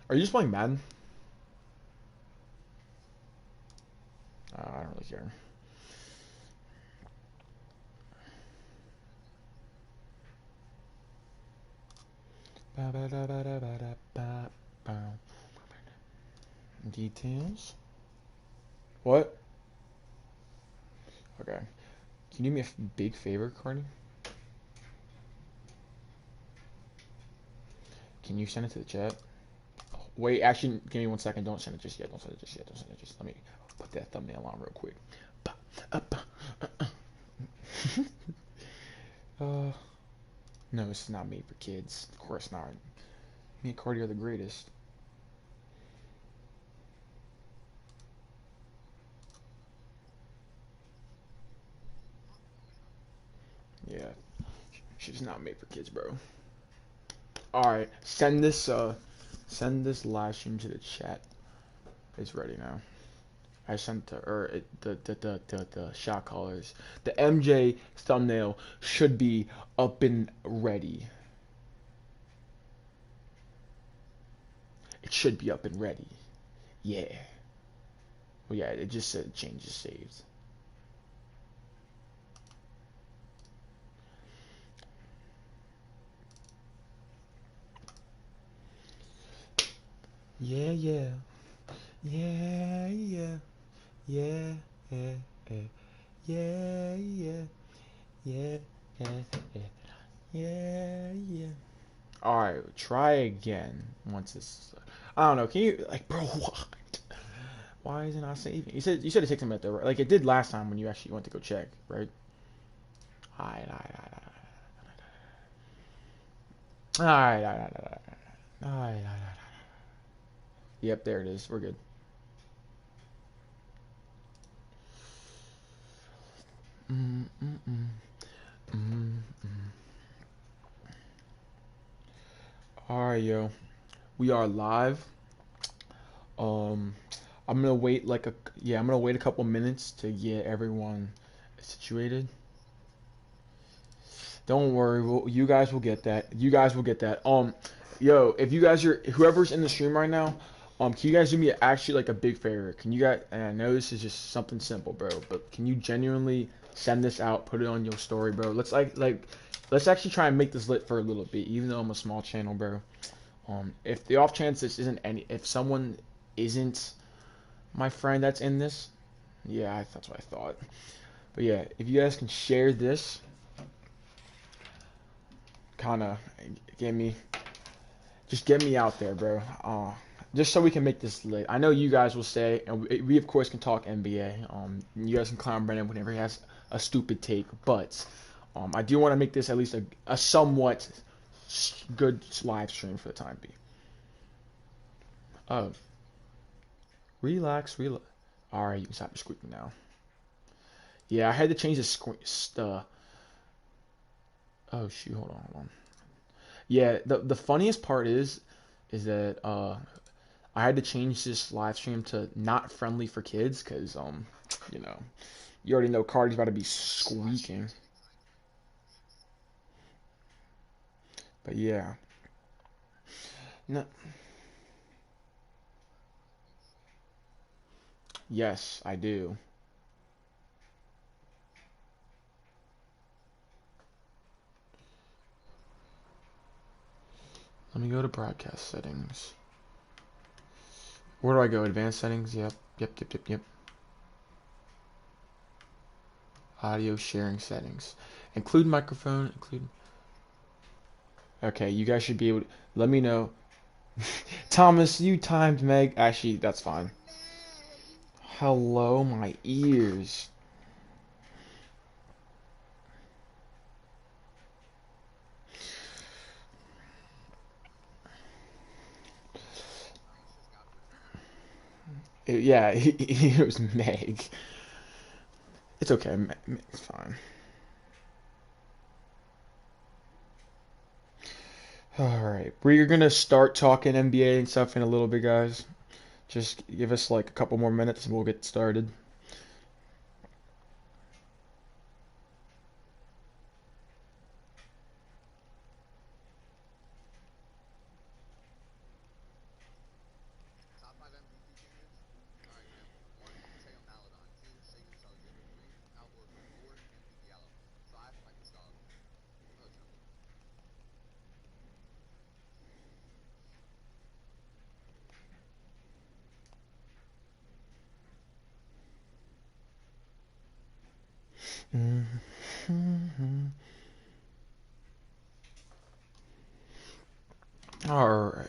Are you just playing Madden? I don't really care. Details. What? Okay. Can you do me a big favor, Cardi? Can you send it to the chat? Wait, actually, give me 1 second. Don't send it just yet. Don't send it just yet. Don't send it just. Let me put that thumbnail on real quick. Uh, no, this is not made for kids. Of course not. Me and Cardi are the greatest. Yeah, she's not made for kids, bro. All right, send this live stream to the chat. It's ready now. I sent the the shot callers. The MJ thumbnail should be up and ready. It should be up and ready. Yeah. Well, yeah, it just said changes saved. Yeah, yeah. Yeah, yeah. Yeah, yeah, yeah. Yeah, yeah. Yeah, yeah, yeah. Yeah, yeah. Alright, try again once it's. I don't know. Can you like, bro? What? Why is it not saving? You said it takes a minute though, right? Like it did last time when you actually went to go check, right? Alright, alright, alright, alright, alright, alright, alright. Yep, there it is. We're good. Mm, mm, mm, mm, mm. Alright, yo. We are live. Um, I'm gonna wait like a yeah. I'm gonna wait a couple minutes to get everyone situated. Don't worry, you guys will get that. You guys will get that. Yo, if you guys are whoever's in the stream right now, can you guys do me actually like a big favor? Can you guys? And I know this is just something simple, bro, but can you genuinely send this out, put it on your story, bro? Let's let's actually try and make this lit for a little bit, even though I'm a small channel, bro. If the off chance this isn't if someone isn't my friend that's in this, yeah, that's what I thought. But yeah, if you guys can share this, kind of get me, just get me out there, bro. Just so we can make this lit. I know you guys will say, and we of course can talk NBA. You guys can clown Brennan whenever he has a stupid take, but I do want to make this at least a somewhat good live stream for the time being. Oh, relax, relax. All right, you can stop your squeaking now. Yeah, I had to change the screen. Oh shoot, hold on. Yeah, the funniest part is that I had to change this live stream to not friendly for kids because you know you already know Cardi's about to be squeaking. But yeah, no, yes, I do. Let me go to broadcast settings. Where do I go? Advanced settings. Yep. Audio sharing settings. Include microphone. Include. Okay, you guys should be able to let me know. Thomas, you timed Meg. Actually, that's fine. Hello, my ears. Yeah, it was Meg. It's okay. It's fine. All right, we're gonna start talking NBA and stuff in a little bit, guys. Just give us like a couple more minutes and we'll get started. All right.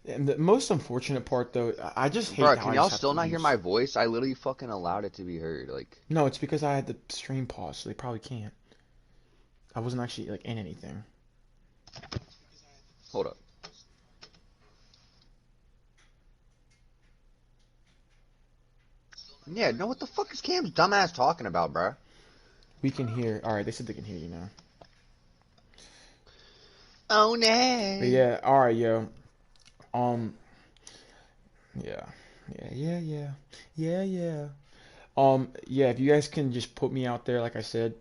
And the most unfortunate part, though, I just hate Bro, how can I y'all just have still to not hear use. my voice? I literally fucking allowed it to be heard. Like, No, it's because I had the stream pause, so they probably can't. I wasn't actually like in anything. hold up. Yeah, no, what the fuck is Cam's dumbass talking about, bro? We can hear. All right, they said they can hear you now. Oh But no. yeah, all right, yo. Um, yeah, yeah. Yeah. If you guys can just put me out there, like I said,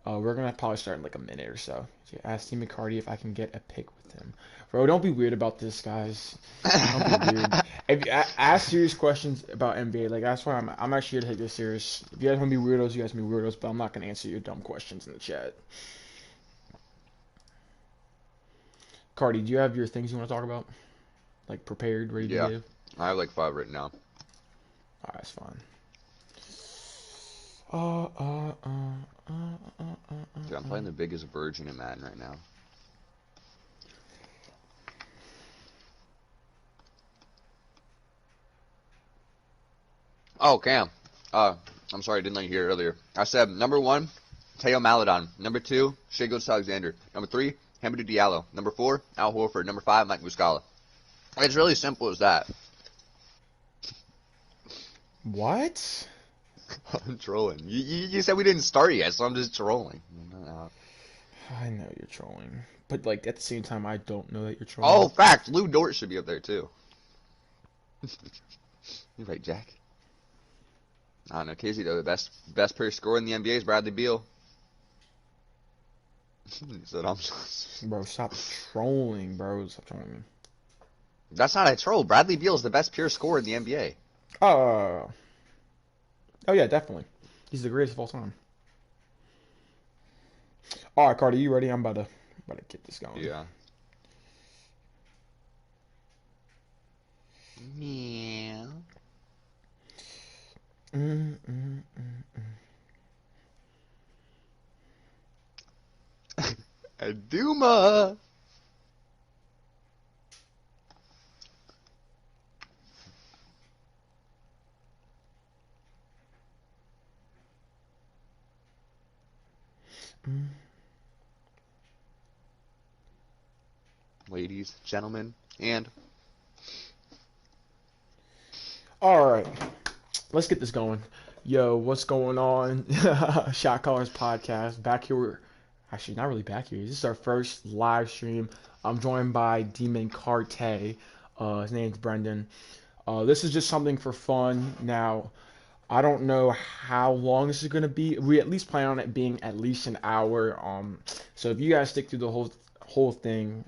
we're gonna probably start in like a minute or so. So ask Team McCarty if I can get a pick with him. Bro, don't be weird about this, guys. Don't be weird. If you ask serious questions about NBA, like that's why I'm actually here to take this serious. If you guys want to be weirdos, you guys can be weirdos, but I'm not gonna answer your dumb questions in the chat. Cardi, do you have your things you want to talk about? Like prepared, ready to Yeah, give? I have like 5 written down. Alright, that's fine. Uh, uh, uh, uh, Dude, I'm playing the biggest virgin in Madden right now. Oh, Cam. I'm sorry, I didn't let you hear earlier. I said number 1, Teo Maladon. Number 2, Shea Alexander. Number 3, Hamidou Diallo. Number 4, Al Horford. Number 5, Mike Muscala. It's really simple as that. What? I'm trolling. You said we didn't start yet, so I'm just trolling. I know you're trolling, but like at the same time, I don't know that you're Oh, trolling. fact. Lou Dort should be up there too. You're right, Jack. I don't know, Casey though. The best per scorer in the NBA is Bradley Beal. He said I'm. Bro, stop trolling, bro. Stop trolling. That's not a troll. Bradley Beal is the best pure scorer in the NBA. Oh, oh yeah, definitely. He's the greatest of all time. All right, Cardi, you ready? I'm about to get this going. Yeah. Yeah. Mm, mm, mm. Aduma. Mm. Ladies, gentlemen, and All right, let's get this going. Yo, what's going on? Shot Callers Podcast. Back here. Actually, not really back here. This is our first live stream. I'm joined by Demon Carte. His name's Brendan. This is just something for fun. Now, I don't know how long this is gonna be. We at least plan on it being at least an hour. So if you guys stick through the whole thing,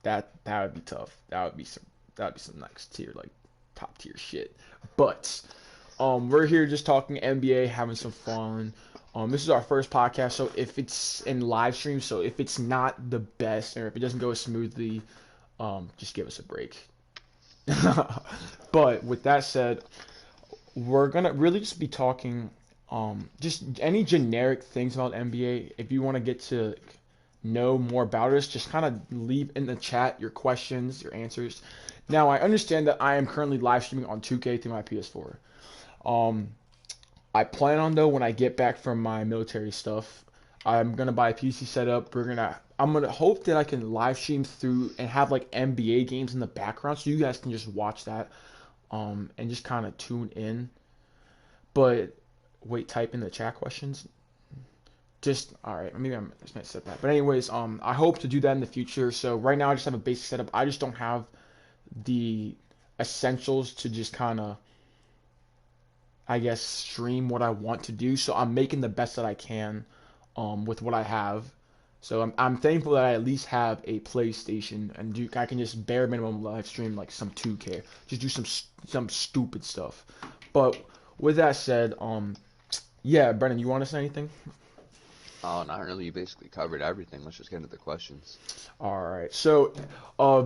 that would be tough. That would be some next tier, like top tier shit. But we're here just talking NBA, having some fun. This is our first podcast, so if it's in live stream, so if it's not the best or if it doesn't go smoothly, just give us a break. But with that said, we're gonna really just be talking just any generic things about NBA. If you want to get to know more about us, just kind of leave in the chat your questions, your answers. Now, I understand that I am currently live streaming on 2K through my PS4. Um, I plan on though when I get back from my military stuff, I'm gonna buy a PC setup. I'm gonna hope that I can live stream through and have like NBA games in the background so you guys can just watch that and just kind of tune in. But wait, type in the chat questions. Just all right. Maybe I'm just gonna set that. But anyways, I hope to do that in the future. So right now I just have a basic setup. I just don't have the essentials to just kind of, I guess, stream what I want to do. So I'm making the best that I can, with what I have. So I'm thankful that I at least have a PlayStation and I can just bare minimum live stream like some 2K. Just do some stupid stuff. But with that said, yeah, Brennan, you want to say anything? oh, not really. You basically covered everything. Let's just get into the questions. All right. So,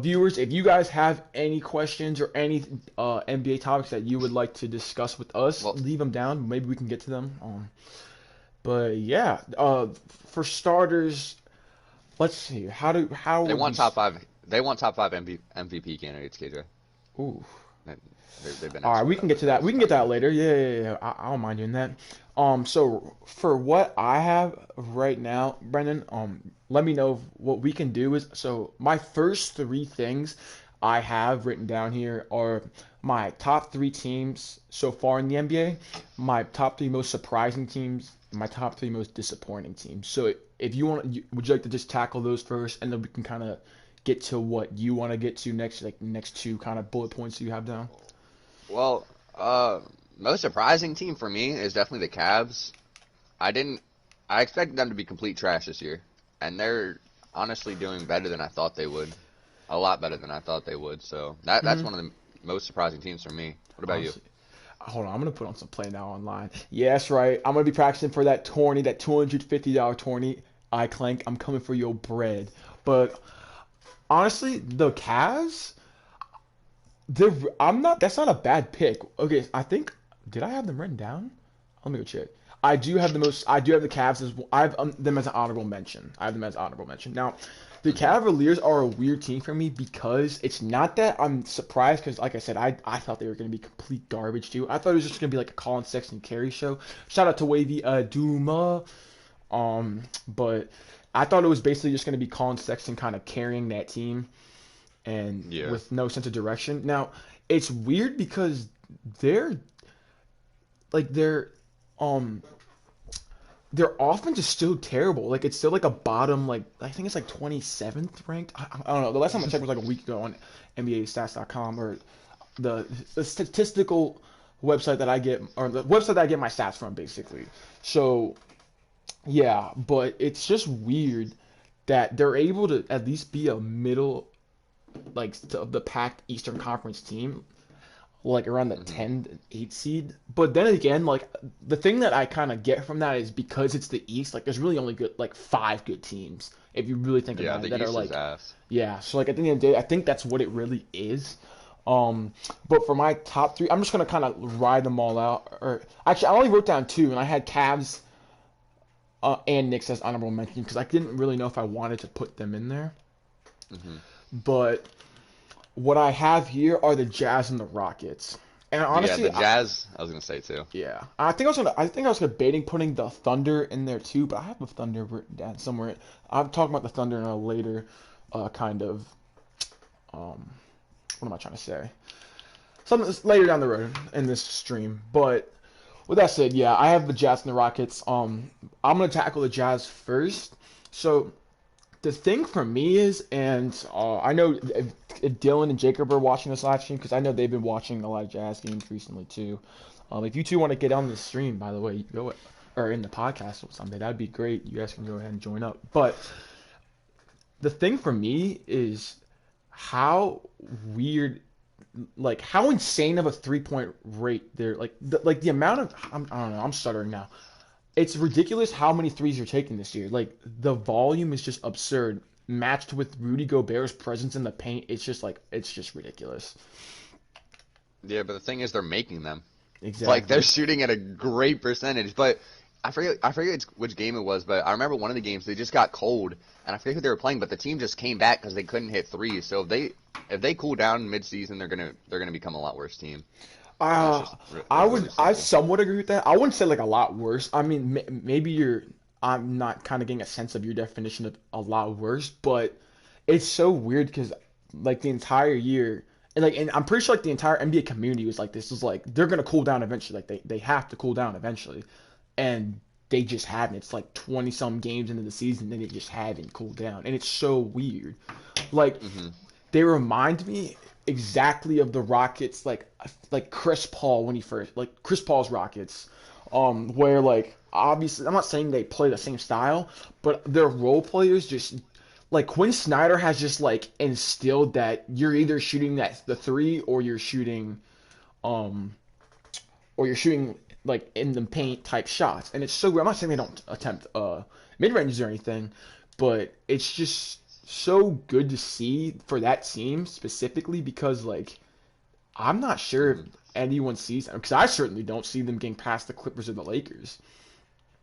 viewers, if you guys have any questions or any NBA topics that you would like to discuss with us, Well, leave them down. Maybe we can get to them. But yeah, for starters, let's see. How they would we? want top five. They want top 5 MVP candidates, KJ. Ooh. They, they've been All right, asking we for can that get for to the that. We last can get 5 that years. later. Yeah. I don't mind doing that. So for what I have right now, Brendan, let me know what we can do is so my first three things I have written down here are my top three teams so far in the NBA, my top three most surprising teams, and my top three most disappointing teams. So if you want, would you like to just tackle those first, and then we can kind of get to what you want to get to next, like next two kind of bullet points you have down? Well, most surprising team for me is definitely the Cavs. I didn't. I expected them to be complete trash this year, and they're honestly doing better than I thought they would. A lot better than I thought they would. So that's Mm-hmm. one of the most surprising teams for me. What about you? Honestly. Hold on, I'm gonna put on some Play Now Online. Yeah, that's right. I'm gonna be practicing for that tourney, that $250 tourney. I clank. I'm coming for your bread. But honestly, the Cavs, they're I'm not. That's not a bad pick. Okay, I think did I have them written down? Let me go check. I do have the most. I do have the Cavs as. I have them as an honorable mention. I have them as honorable mention. Now, the Hmm. Cavaliers are a weird team for me because it's not that I'm surprised because, like I said, I thought they were going to be complete garbage too. I thought it was just going to be like a Colin Sexton carry show. Shout out to Wavy Duma. But I thought it was basically just going to be Colin Sexton kind of carrying that team and Yeah. with no sense of direction. Now, it's weird because they're like um their offense is still terrible. Like it's still like a bottom, like I think it's like 27th ranked. I don't know. The last time I checked was like a week ago on NBAstats.com or the statistical website that I get or the website that I get my stats from, basically. So yeah, but it's just weird that they're able to at least be a middle like of the packed Eastern Conference team like around the Hmm. 10 8 seed. But then again, like the thing that I kind of get from that is because it's the East, like there's really only good like five good teams if you really think Yeah, about it the that are East is like ass. yeah. So like at the end of the day, I think that's what it really is. Um, but for my top three, I'm just gonna kind of ride them all out. Or actually, I only wrote down two, and I had Cavs and Knicks as honorable mention because I didn't really know if I wanted to put them in there. Hmm. But what I have here are the Jazz and the Rockets. And Yeah, honestly, the Jazz. I was gonna say too. yeah, I think I was debating putting the Thunder in there too, but I have the Thunder written down somewhere. I'm talking about the Thunder in a later, kind of, um, what am I trying to say? Something that's later down the road in this stream. But with that said, yeah, I have the Jazz and the Rockets. I'm gonna tackle the Jazz first. So the thing for me is, and I know if Dylan and Jacob are watching this live stream because I know they've been watching a lot of Jazz games recently too. If you two want to get on the stream, by the way, go or in the podcast someday. That'd be great. You guys can go ahead and join up. But the thing for me is how weird, like how insane of a 3 point rate there. Like the amount of I don't know. I'm stuttering now. It's ridiculous how many threes you're taking this year. Like the volume is just absurd. Matched with Rudy Gobert's presence in the paint, it's just ridiculous. Yeah, but the thing is, they're making them. Like they're Exactly. shooting at a great percentage, but I forget which game it was, but I remember one of the games they just got cold, and I forget who they were playing, but the team just came back because they couldn't hit threes. So if they cool down mid-season, they're gonna become a lot worse team, and that's Uh, just really I simple. somewhat agree with that. I wouldn't say like a lot worse. I mean, maybe I'm not kind of getting a sense of your definition of a lot worse, but it's so weird because like the entire year, and I'm pretty sure like the entire NBA community was like this is like they're gonna cool down eventually. Like they have to cool down eventually, and they just haven't. It's like 20 some games into the season, and they just haven't cooled down, and it's so weird. Like Hmm. they remind me exactly of the Rockets, like Chris Paul when he first like Chris Paul's Rockets, where like obviously I'm not saying they play the same style, but their role players just like Quinn Snyder has just like instilled that you're either shooting the three um or you're shooting like in the paint type shots, and it's so weird. I'm not saying they don't attempt mid ranges or anything, but it's just so good to see for that team specifically because like I'm not sure if Hmm. anyone sees them because I certainly don't see them getting past the Clippers or the Lakers.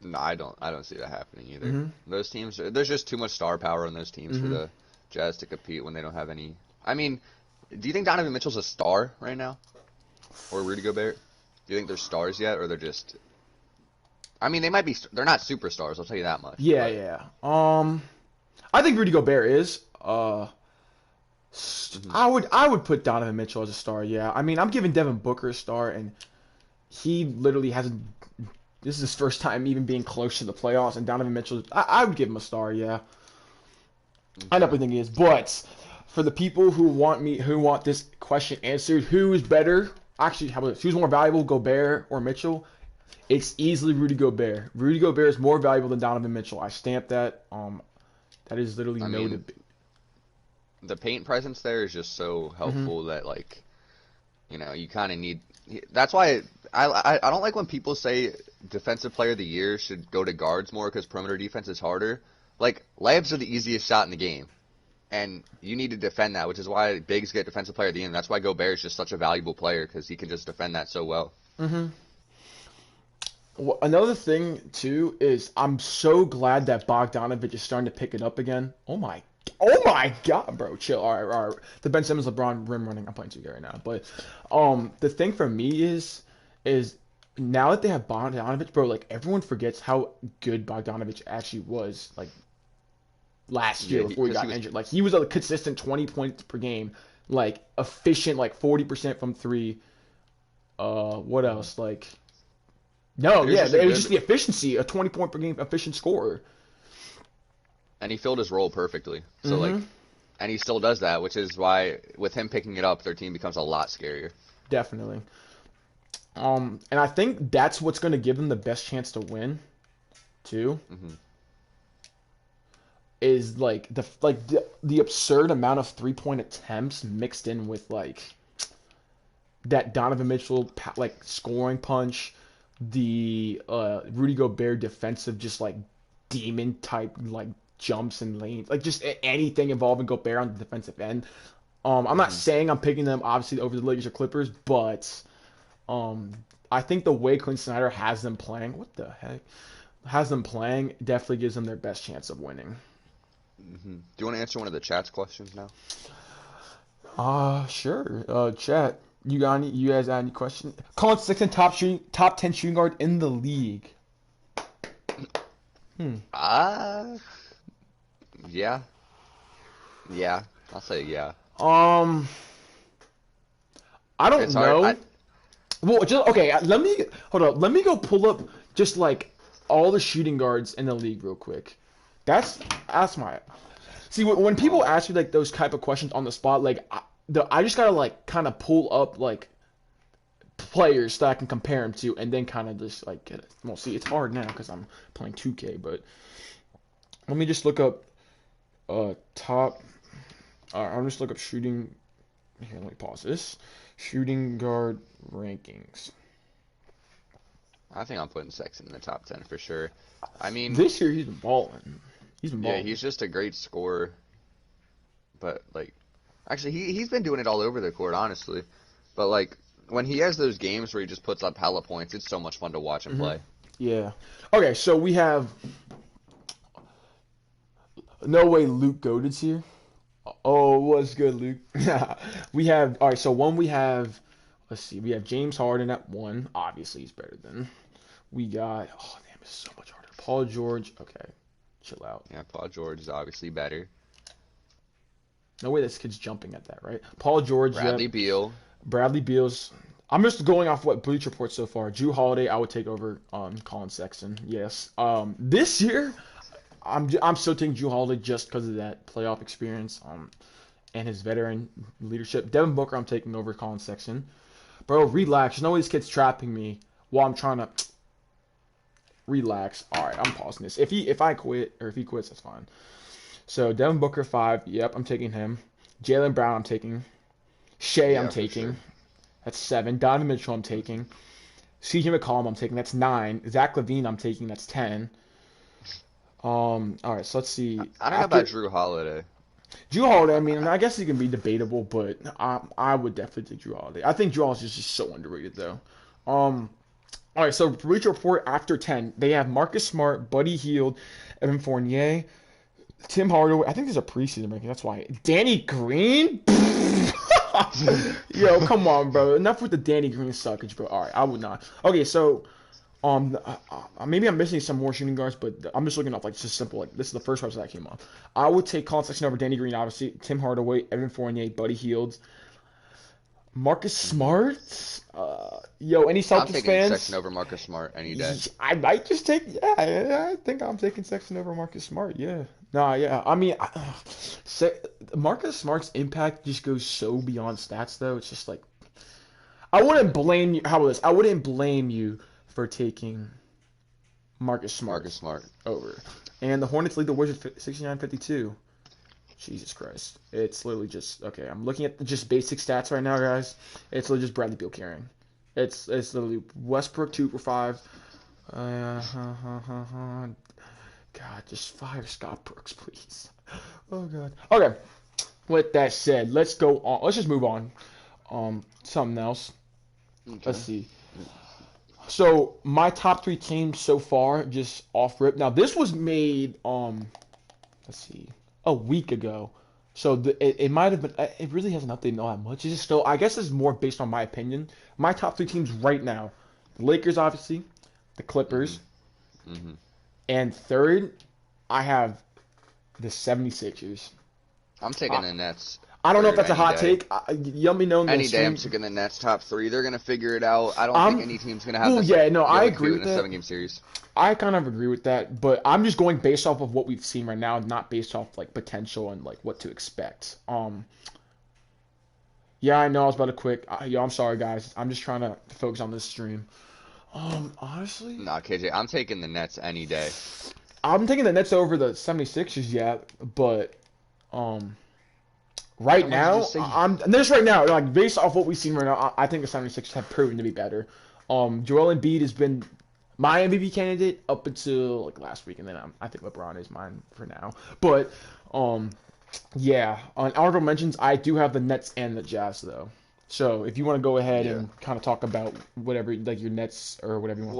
No, I don't see that happening either. Hmm. Those teams, there's just too much star power in those teams for Hmm. the Jazz to compete when they don't have any. I mean, do you think Donovan Mitchell's a star right now, or Rudy Gobert? Do you think they're stars yet, or they're just? I mean, they might be. They're not superstars. I'll tell you that much. Yeah, But, yeah. I think Rudy Gobert is. I would put Donovan Mitchell as a star. Yeah, I mean, I'm giving Devin Booker a star, and he literally hasn't. This is his first time even being close to the playoffs, and Donovan Mitchell. I would give him a star. Yeah, I definitely think he is. But for the people who want this question answered, who is better? Actually, how about this? Who's more valuable, Gobert or Mitchell? It's easily Rudy Gobert. Rudy Gobert is more valuable than Donovan Mitchell. I stamp that. That is literally I no mean, debate. the paint presence there is just so Mm-hmm. helpful that like, you kind of need. That's why I don't like when people say defensive player of the year should go to guards more because perimeter defense is harder. Like layups are the easiest shot in the game, and you need to defend that, which is why bigs get defensive player of the year. And that's why Gobert is just such a valuable player because he can just defend that so well. Mm-hmm. Well, another thing too is I'm so glad that Bogdanovich is starting to pick it up again. Oh my God, bro, chill. All right. The Ben Simmons LeBron rim running. I'm playing 2K right now, but the thing for me is now that they have Bogdanovich, bro, like everyone forgets how good Bogdanovich actually was, like last year Yeah, before he because got injured. Like he was a consistent 20 points per game, like efficient, like 40% from three. What else? Like. No, he was yeah, just a it was good, just the efficiency, a 20 point per game efficient scorer. and he filled his role perfectly. So like, Mm-hmm. and he still does that, which is why with him picking it up, their team becomes a lot scarier. Definitely. And I think that's what's going to give them the best chance to win, too. Hmm. Is the absurd amount of 3 point attempts mixed in with like that Donovan Mitchell like scoring punch, the Rudy Gobert defensive just like demon type like jumps and lanes, like just anything involving Gobert on the defensive end. I'm not Hmm. saying I'm picking them obviously over the Lakers or Clippers, but I think the way Quinn Snyder has them playing, what the heck, has them playing definitely gives them their best chance of winning. Hmm. Do you want to answer one of the chat's questions now? Sure. Chat. You guys got any questions? Colin Sexton top 10 shooting guard in the league. Hmm. Ah, yeah, yeah. I'll say yeah. Um, I don't It's hard. know. Well, just okay. Let me hold up. Let me go pull up just like all the shooting guards in the league real quick. That's my. See, when people Um, ask me like those type of questions on the spot, like I just gotta like kind of pull up like players that I can compare them to, and then kind of just like get it. Well, see, it's hard now because I'm playing 2K, but let me just look up top. I'll just look up shooting. Here, let me pause this. Shooting guard rankings. I think I'm putting Sexton in the top 10 for sure. I mean, This year he's been balling. He's been yeah, balling. he's just a great scorer. But like, actually, he's been doing it all over the court, honestly. But like, when he has those games where he just puts up hella points, it's so much fun to watch him Hmm. play. Yeah. Okay, so we have no way Luke Godin's here. Oh, what's good, Luke? We have all right. So one we have. Let's see. We have James Harden at one. Obviously, he's better than. We got. Oh damn, it's so much harder. Paul George. Okay, chill out. Yeah, Paul George is obviously better. No way this kid's jumping at that, right? Paul George. Yep. Bradley Beal. Bradley Beal's. I'm just going off what Bleach reports so far. Drew Holiday, I would take over Colin Sexton. Yes. This year, I'm still taking Drew Holiday just because of that playoff experience. And his veteran leadership. Devin Booker, I'm taking over Colin Sexton. Bro, relax. There's no way this kid's trapping me while I'm trying to relax. All right, I'm pausing this. If I quit or if he quits, that's fine. So Devin Booker 5. Yep, I'm taking him. Jaylen Brown, I'm taking. Shea, I'm Yeah, for taking. sure. That's 7. Donovan Mitchell, I'm taking. CJ McCollum, I'm taking. That's 9. Zach LaVine, I'm taking. That's 10. All right, so let's see. I don't know After about Drew Holiday. Drew Holiday, I mean, I guess he can be debatable, but I would definitely take Drew Holiday. I think Drew Holiday is just so underrated, though. All right, so Bleacher Report after 10, they have Marcus Smart, Buddy Hield, Evan Fournier, Tim Hardaway. I think there's a preseason ranking. That's why. Danny Green. Yo, come on, bro. Enough with the Danny Green suckage, bro. All right, I would not. Okay, so maybe I'm missing some more shooting guards, but I'm just looking up like just simple. Like this is the first website that came up. I would take Colin Sexton over Danny Green, obviously. Tim Hardaway, Evan Fournier, Buddy Hields, Marcus Smart. Yo, any I'm Celtics taking fans? Sexton over Marcus Smart any day. I might just take. Yeah, I think I'm taking Sexton over Marcus Smart. Yeah. Nah, yeah. I mean, Marcus Smart's impact just goes so beyond stats, though. It's just like I wouldn't blame you. How about this? I wouldn't blame you for taking Marcus Smart Marcus Smart. over. And the Hornets lead the Wizards 69-52. Jesus Christ. It's literally just okay. I'm looking at just basic stats right now, guys. It's literally just Bradley Beal carrying. It's literally Westbrook 2 for 5. God, just fire Scott Brooks, please. Oh God. Okay. With that said, let's go on. Let's just move on. Something else. Okay. Let's see. So my top 3 teams so far, just off rip. Now this was made let's see, a week ago. So it might have been. It really hasn't updated all that much. It's just still. I guess it's more based on my opinion. My top 3 teams right now: the Lakers, obviously, the Clippers, Mm-hmm. and third, I have the 76ers. I'm taking the Nets. I don't know if third that's a hot any day. take. Let me know in the Any day I'm stream. taking the Nets top 3. They're going to figure it out. I don't think any team's going to have Ooh, this yeah, no, I ability to agree do it with in a that. 7-game series. I kind of agree with that, but I'm just going based off of what we've seen right now, not based off like potential and like what to expect. Yeah, I know I was about to quit. I'm sorry, guys. I'm just trying to focus on this stream. Honestly, Nah, KJ, I'm taking the Nets any day. I'm taking the Nets over the 76ers, yeah, but right Why don't you now, just say- right now, like based off what we've seen right now, I think the 76ers have proven to be better. Joel Embiid has been my MVP candidate up until like last week, and then I think LeBron is mine for now. But yeah, on honorable mentions, I do have the Nets and the Jazz though. So if you want to go ahead and kind of talk about whatever, like your Nets or whatever you want.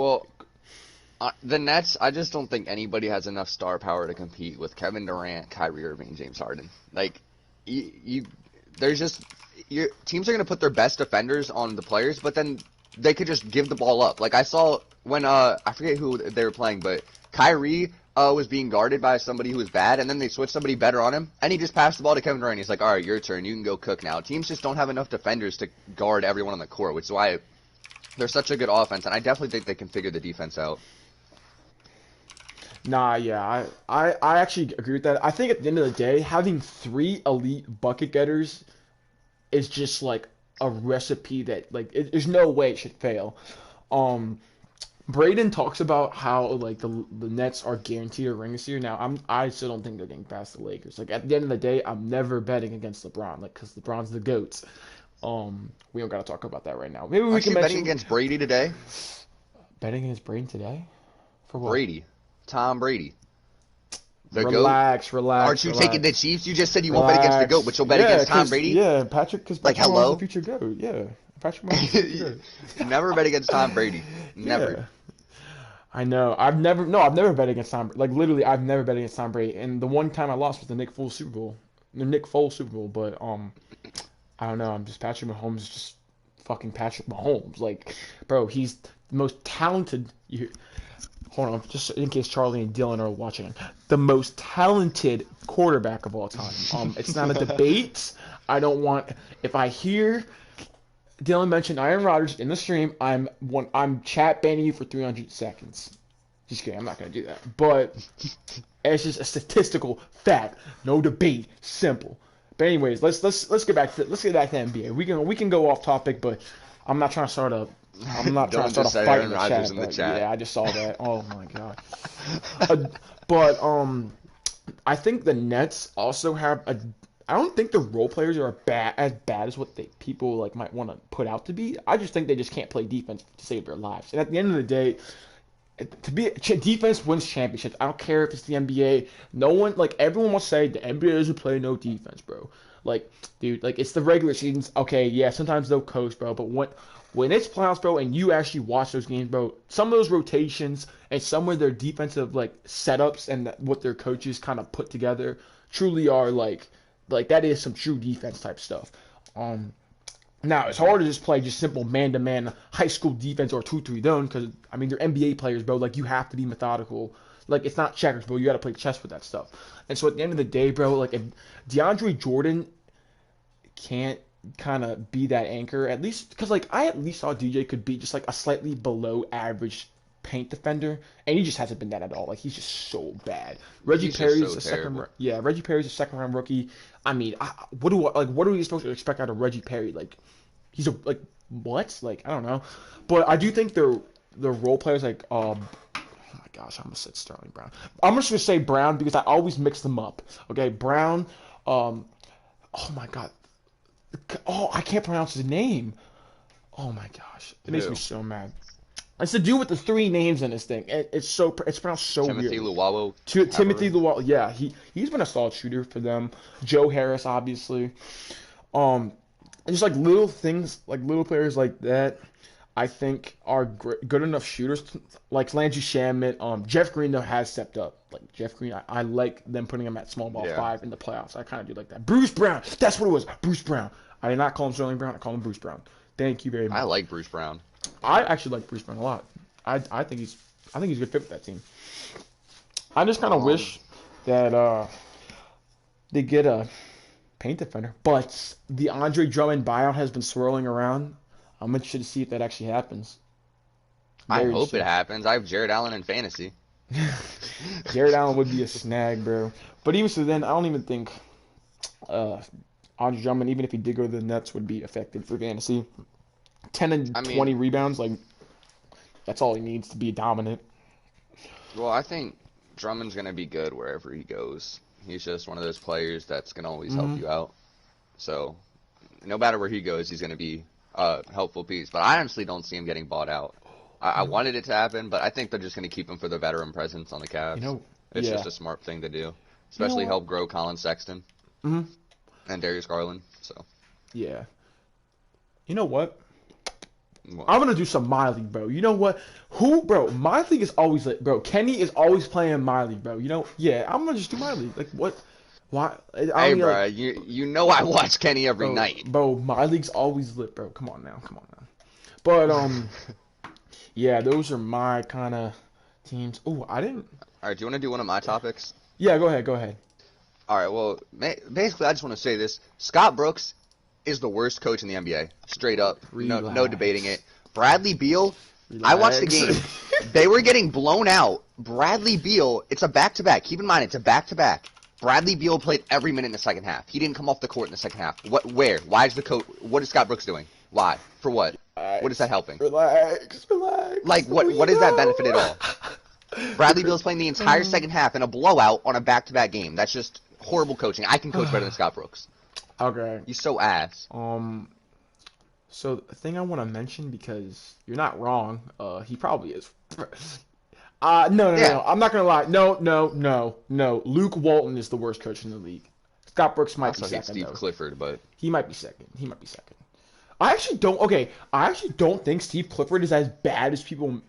Well, the Nets, I just don't think anybody has enough star power to compete with Kevin Durant, Kyrie Irving, James Harden. Like, there's just teams are going to put their best defenders on the players, but then they could just give the ball up. Like I saw when I forget who they were playing, but Kyrie was being guarded by somebody who was bad, and then they switched somebody better on him, and he just passed the ball to Kevin Durant. He's like, all right, your turn. You can go cook now. Teams just don't have enough defenders to guard everyone on the court, which is why they're such a good offense, and I definitely think they can figure the defense out. Nah, yeah, I actually agree with that. I think at the end of the day, having 3 elite bucket getters is just like a recipe that like there's no way it should fail. Braden talks about how like the Nets are guaranteed a ring this year. Now I still don't think they're getting past the Lakers. Like at the end of the day, I'm never betting against LeBron, like because LeBron's the GOAT. We don't gotta talk about that right now. Maybe we Aren't can you mention betting against Brady today? betting against Braden today. For what? Brady. Tom Brady. The Relax. Aren't you taking the Chiefs? You just said you won't bet against the GOAT, but you'll bet against Tom Brady? Yeah, Patrick, because Like, Patrick Mahomes hello? is the future GOAT. Yeah, Patrick Mahomes is the future GOAT. Never bet against Tom Brady. Never. Yeah. I know. I've never bet against Tom. Like literally, I've never bet against Tom Brady. And the one time I lost was the Nick Foles Super Bowl. The Nick Foles Super Bowl. But I don't know. I'm just Patrick Mahomes is just fucking Patrick Mahomes. Like, bro, he's the most talented. Hold on, just in case Charlie and Dylan are watching. The most talented quarterback of all time. It's not a debate. I don't want. If I hear Dylan mention Aaron Rodgers in the stream, I'm chat banning you for 300 seconds. Just kidding. I'm not gonna do that. But it's just a statistical fact. No debate. Simple. But anyways, let's get back to NBA. We can go off topic, but I'm not trying to start a fight in the chat. Yeah, I just saw that. Oh my god. But I think the Nets also have a. I don't think the role players are as bad as what people like might want to put out to be. I just think they just can't play defense to save their lives. And at the end of the day, defense wins championships. I don't care if it's the NBA. No one everyone will say the NBA doesn't play no defense, bro. Like, dude, like it's the regular seasons. Okay, yeah, sometimes they'll coast, bro. But when it's playoffs, bro, and you actually watch those games, bro, some of those rotations and some of their defensive like setups and what their coaches kind of put together truly are like that is some true defense type stuff. Now it's hard to just play just simple man-to-man high school defense or 2-3 zone because I mean they're NBA players, bro. Like you have to be methodical. Like it's not checkers, bro. You got to play chess with that stuff. And so at the end of the day, bro, like if DeAndre Jordan can't kind of be that anchor, at least because like I at least thought DJ could be just like a slightly below average paint defender, and he just hasn't been that at all. Like he's just so bad. Reggie Perry's a second, yeah. Reggie Perry's a second round rookie. I mean, what are we supposed to expect out of Reggie Perry? Like he's a like what? Like I don't know, but I do think the role players like oh my gosh, I'm gonna say Sterling Brown. I'm just gonna say Brown because I always mix them up. Okay, Brown. Oh my god. Oh, I can't pronounce his name. Oh my gosh, it makes me so mad. It's to do with the three names in this thing. It's pronounced so weird. Timothy Luwawu. Yeah, he's been a solid shooter for them. Joe Harris, obviously. And just like little things, like little players like that, I think are good enough shooters. Like Landry Shamet. Jeff Green though has stepped up. Like Jeff Green, I like them putting him at small ball 5 in the playoffs. I kind of do like that. Bruce Brown. That's what it was. Bruce Brown. I did not call him Sterling Brown. I call him Bruce Brown. Thank you very much. I like Bruce Brown. I actually like Bruce Brown a lot. I think he's a good fit with that team. I just kind of wish that they get a paint defender. But the Andre Drummond buyout has been swirling around. I'm interested to see if that actually happens. I hope it happens. I have Jared Allen in fantasy. Jared Allen would be a snag, bro. But even so, then I don't even think Andre Drummond, even if he did go to the Nets, would be effective for fantasy. 10 and 20 rebounds, like that's all he needs to be dominant. Well, I think Drummond's gonna be good wherever he goes. He's just one of those players that's gonna always help you out. So, no matter where he goes, he's gonna be a helpful piece. But I honestly don't see him getting bought out. I wanted it to happen, but I think they're just gonna keep him for the veteran presence on the Cavs. It's just a smart thing to do, especially help grow Colin Sexton and Darius Garland. So, yeah. You know what? I'm gonna do some My League, bro. You know what? My League is always lit, bro. Kenny is always playing My League, bro. You know? Yeah, I'm gonna just do My League. Like what? Why? Hey, bro. You know I watch Kenny every night. Bro, My League's always lit, bro. Come on now. But yeah, those are my kind of teams. Oh, I didn't. All right, do you want to do one of my topics? Yeah, go ahead. All right. Well, basically, I just want to say this: Scott Brooks is the worst coach in the NBA. Straight up. No debating it. Bradley Beal, I watched the game. They were getting blown out. Bradley Beal, it's a back-to-back. Keep in mind, it's a back-to-back. Bradley Beal played every minute in the second half. He didn't come off the court in the second half. Where? Why is the coach? What is Scott Brooks doing? Why? For what? What is that helping? Relax. Like, what is that benefit at all? Bradley Beal's playing the entire second half in a blowout on a back-to-back game. That's just horrible coaching. I can coach better than Scott Brooks. Okay. He's so ass. So the thing I want to mention, because you're not wrong, he probably is. No. I'm not gonna lie. No. Luke Walton is the worst coach in the league. Scott Brooks might be second. Steve Clifford, but he might be second. I actually don't think Steve Clifford is as bad as people.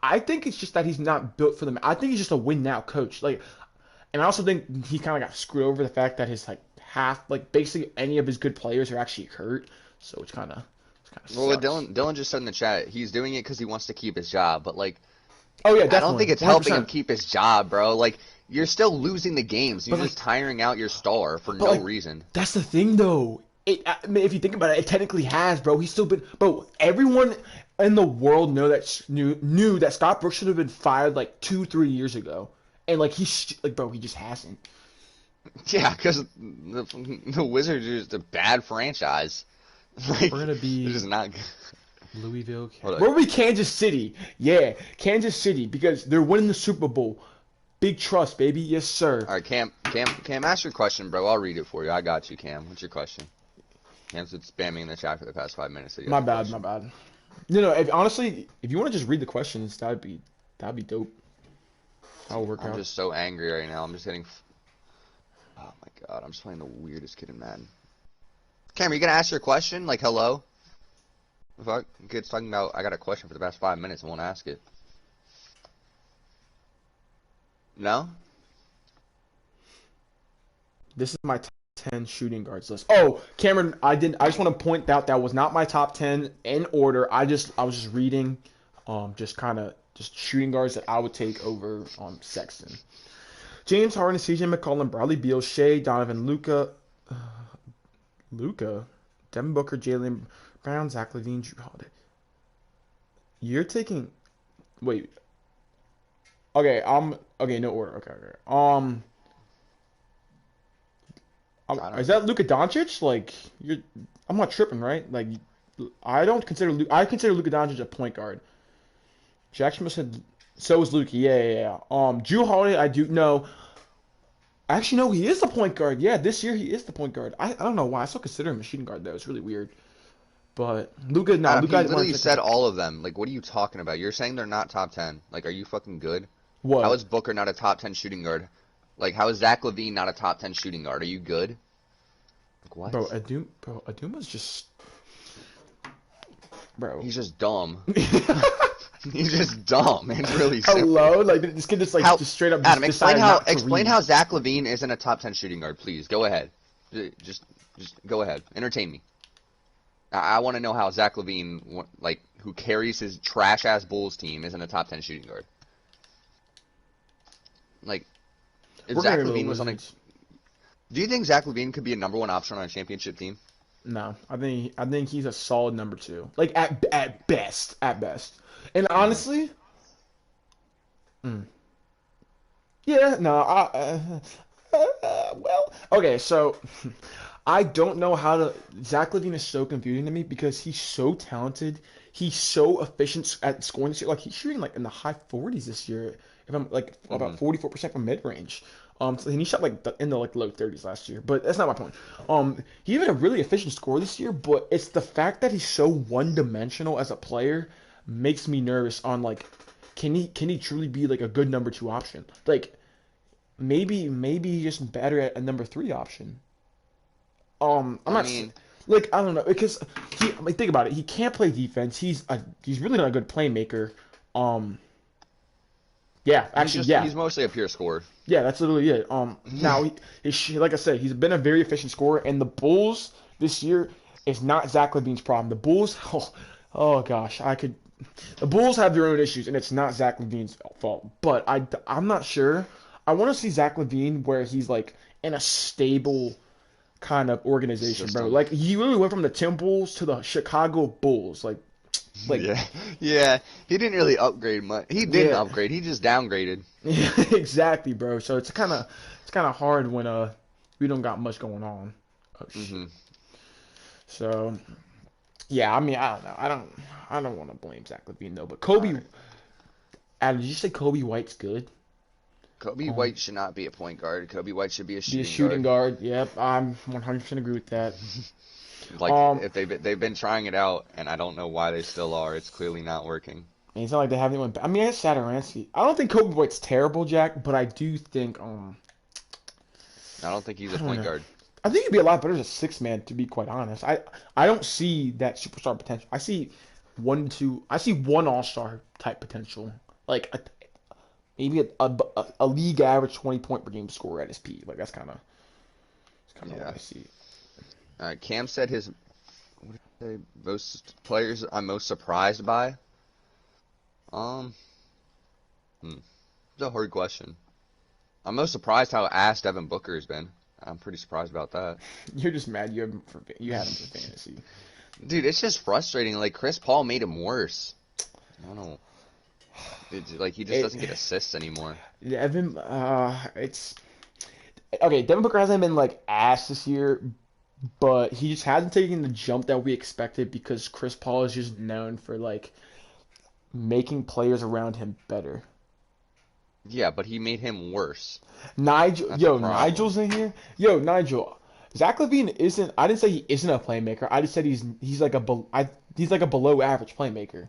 I think it's just that he's not built for them. I think he's just a win now coach. Like, and I also think he kind of got screwed over the fact that his basically any of his good players are actually hurt. So it's kind of. Well, what Dylan just said in the chat, he's doing it because he wants to keep his job, but like. Oh yeah, definitely. I don't think it's 100%. Helping him keep his job, bro. Like, you're still losing the games. You're just tiring out your star for no reason. That's the thing, though. I mean, if you think about it, it technically has, bro. He's still been, bro. Everyone in the world knew that Scott Brooks should have been fired like 2-3 years ago, and like he just hasn't. Yeah, because the Wizards are just a bad franchise. Like, we're gonna be. They're just not good. Louisville. We're gonna be Kansas City. Yeah, Kansas City, because they're winning the Super Bowl. Big trust, baby. Yes, sir. All right, Cam, ask your question, bro. I'll read it for you. I got you, Cam. What's your question? Cam's been spamming in the chat for the past 5 minutes. So my bad. No. Honestly, if you want to just read the questions, that'd be dope. That'll work out. I'm just so angry right now. I'm just getting. Oh my god, I'm just playing the weirdest kid in Madden. Cam, are you gonna ask your question? Like, hello? If I kid's talking about, I got a question for the past 5 minutes. I won't ask it. No? This is my top 10 shooting guards list. Oh, Cameron, I just want to point out that was not my top 10 in order. I was just reading, just shooting guards that I would take over Sexton. James Harden, C.J. McCollum, Bradley Beal, Shea, Donovan, Luca, Devin Booker, Jaylen Brown, Zach LaVine, Drew Holiday. You're taking. Wait. Okay. Okay. No order. Okay. Is that Luka Doncic? Like I'm not tripping, right? Like I consider Luka Doncic a point guard. Jackson must have. So is Luka. Yeah. Drew Holiday, I do know. Actually, no, he is the point guard. Yeah, this year he is the point guard. I don't know why. I still consider him a shooting guard though. It's really weird. But Luka, no, Adam, Luka. he literally said all of them. Like, what are you talking about? You're saying they're not top 10. Like, are you fucking good? What? How is Booker not a top 10 shooting guard? Like, how is Zach LaVine not a top 10 shooting guard? Are you good? Like, what? Bro, Aduma's just. Bro. He's just dumb. He's just dumb. It's really simple. Hello? Like, this kid just, just straight up Adam, explain how Zach LaVine isn't a top 10 shooting guard, please. Go ahead. Just go ahead. Entertain me. I want to know how Zach LaVine, like, who carries his trash-ass Bulls team, isn't a top 10 shooting guard. Like, if Zach LaVine was on a... Do you think Zach LaVine could be a number one option on a championship team? No. I think he's a solid number 2. Like, at best. At best. And honestly... Yeah, no, well... Okay, so... I don't know how to... Zach LaVine is so confusing to me because he's so talented. He's so efficient at scoring this year. Like, he's shooting, like, in the high 40s this year. If I'm, like, about 44% from mid-range. And he shot, like, in the, like, low 30s last year. But that's not my point. He had a really efficient score this year, but it's the fact that he's so one-dimensional as a player makes me nervous on, like, can he truly be, like, a good number 2 option? Like, maybe he's just better at a number 3 option. I don't know because think about it. He can't play defense. He's really not a good playmaker. He's mostly a pure scorer. Yeah, that's literally it. Now like I said, he's been a very efficient scorer, and the Bulls this year is not Zach LaVine's problem. The Bulls, oh gosh, the Bulls have their own issues, and it's not Zach LaVine's fault. But I'm not sure. I want to see Zach LaVine where he's like in a stable kind of organization, bro. Like he really went from the Timberwolves to the Chicago Bulls. Like yeah. He didn't really upgrade much. He didn't upgrade. He just downgraded. Yeah, exactly, bro. So it's kind of hard when we don't got much going on. So yeah, I mean, I don't know. I don't want to blame Zach LaVine though. But Kobe, Adam, did you say Kobe White's good? Kobe White should not be a point guard. Kobe White should be a shooting guard. Yep, I'm 100% agree with that. Like if they've been trying it out, and I don't know why they still are. It's clearly not working. And it's not like they have anyone. I mean, it's Satoransky. I don't think Kobe White's terrible, Jack, but I do think I don't think he's a point guard. I think he'd be a lot better as a 6-man, to be quite honest. I don't see that superstar potential. I see one All-Star type potential, like maybe a league average 20-point per game scorer at his peak. Like that's kind of what I see. Cam said most players I'm most surprised by. It's a hard question. I'm most surprised how ass Devin Booker has been. I'm pretty surprised about that. You're just mad you had him for fantasy. Dude, it's just frustrating. Like Chris Paul made him worse. I don't know. He just doesn't get assists anymore. Devin, it's okay. Devin Booker hasn't been like ass this year, but he just hasn't taken the jump that we expected because Chris Paul is just known for like making players around him better. Yeah, but he made him worse. Nigel's in here. Nigel. Zach LaVine isn't. I didn't say he isn't a playmaker. I just said he's like a below average playmaker.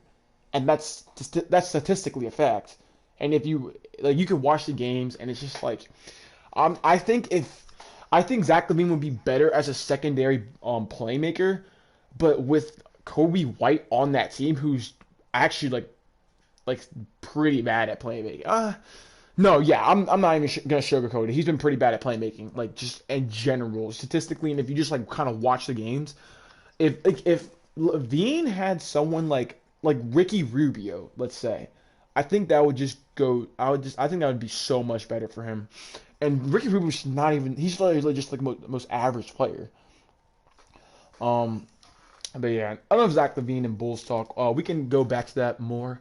And that's statistically a fact. And if you you can watch the games, and it's just like, I think Zach LaVine would be better as a secondary playmaker, but with Kobe White on that team, who's actually like pretty bad at playmaking. No, yeah, I'm not even gonna sugarcoat it. He's been pretty bad at playmaking, like just in general, statistically. And if you just like kind of watch the games, if Levine had someone like Ricky Rubio, let's say, I think that would just go. I think that would be so much better for him. And Ricky Rubio's not even. He's literally just like most average player. Um, but yeah, I love Zach Levine and Bulls talk. We can go back to that more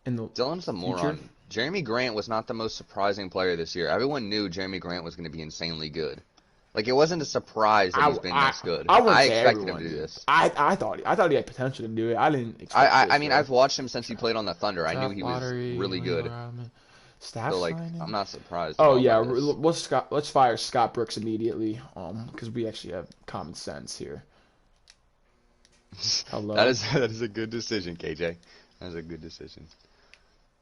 in the Dylan's a future. moron. Jeremy Grant was not the most surprising player this year. Everyone knew Jeremy Grant was going to be insanely good. Like, it wasn't a surprise that he's been this good. I wouldn't I say expected him everyone to do did. this. I thought he had potential to do it. I didn't expect I this, mean, though. I've watched him since he played on the Thunder. I knew Staff he was lottery, really good. Staff So, like, signing? I'm not surprised at Oh all yeah, by this. let's fire Scott Brooks immediately. Because we actually have common sense here. Hello. That is a good decision, KJ. That is a good decision.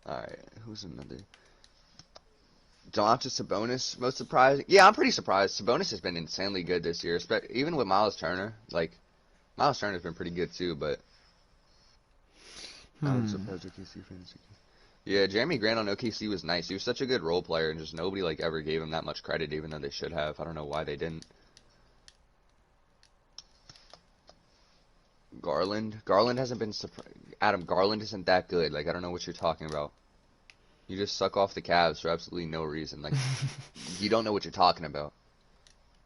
All right, who's another? Domantas Sabonis, most surprising. Yeah, I'm pretty surprised. Sabonis has been insanely good this year, even with Miles Turner. Like, Miles Turner's been pretty good too, but I was surprised OKC fans. Yeah, Jeremy Grant on OKC was nice. He was such a good role player, and just nobody like ever gave him that much credit, even though they should have. I don't know why they didn't. Garland hasn't been Adam, Garland isn't that good. Like, I don't know what you're talking about. You just suck off the Cavs for absolutely no reason. Like, you don't know what you're talking about.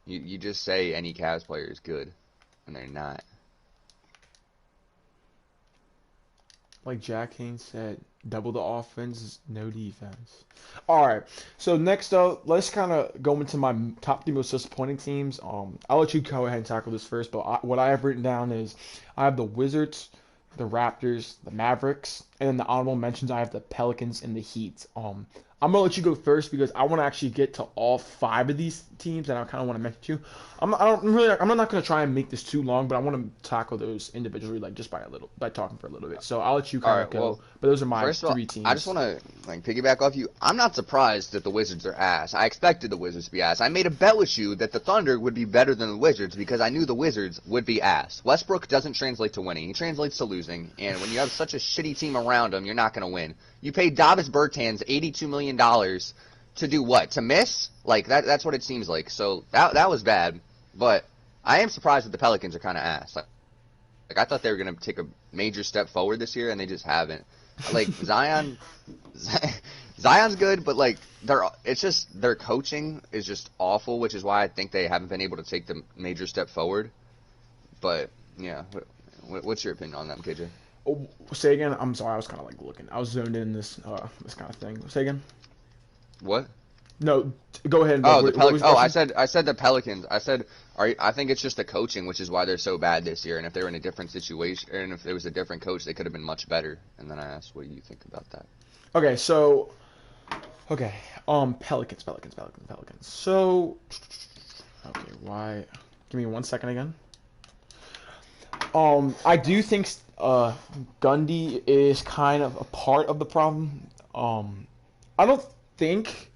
You just say any Cavs player is good, and they're not. Like Jack Haynes said, double the offense, no defense. All right. So next up, let's kind of go into my top 3 most disappointing teams. I'll let you go ahead and tackle this first. But what I have written down is I have the Wizards, the Raptors, the Mavericks, and then the honorable mentions. I have the Pelicans and the Heat. I'm gonna let you go first because I want to actually get to all 5 of these teams, and I kind of want to mention you. I'm not gonna try and make this too long, but I want to tackle those individually, like just by talking for a little bit. So I'll let you kind of go. Well, but those are my first of all, 3 teams. I just want to like piggyback off you. I'm not surprised that the Wizards are ass. I expected the Wizards to be ass. I made a bet with you that the Thunder would be better than the Wizards because I knew the Wizards would be ass. Westbrook doesn't translate to winning. He translates to losing. And when you have such a shitty team around him, you're not going to win. You paid Davis Bertans $82 million to do what? To miss? Like, that's what it seems like. So that was bad. But I am surprised that the Pelicans are kind of ass. Like, I thought they were going to take a major step forward this year, and they just haven't. Like, Zion's good, but, like, it's just their coaching is just awful, which is why I think they haven't been able to take the major step forward. But, yeah, what's your opinion on them, KJ? Oh, say again. I'm sorry. I was kind of like looking. I was zoned in this kind of thing. Say again. What? No, go ahead. Oh, the Pelicans. Oh, I said the Pelicans. I said, I think it's just the coaching, which is why they're so bad this year. And if they were in a different situation, and if there was a different coach, they could have been much better. And then I asked, what do you think about that? Okay, so, Pelicans. So, okay, why? Give me 1 second again. I do think Gundy is kind of a part of the problem. I don't think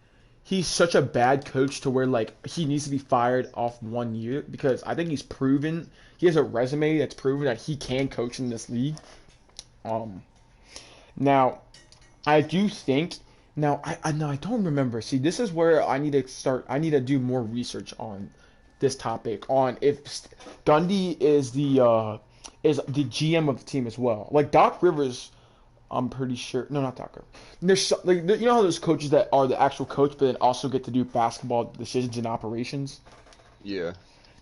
he's such a bad coach to where like he needs to be fired off 1 year because I think he has a resume that's proven that he can coach in this league. Now I do think I don't remember. See, this is where I need to do more research on this topic on if Gundy is the GM of the team as well. Like Doc Rivers, I'm pretty sure. No, not Doc Rivers. There's you know how there's coaches that are the actual coach, but then also get to do basketball decisions and operations. Yeah.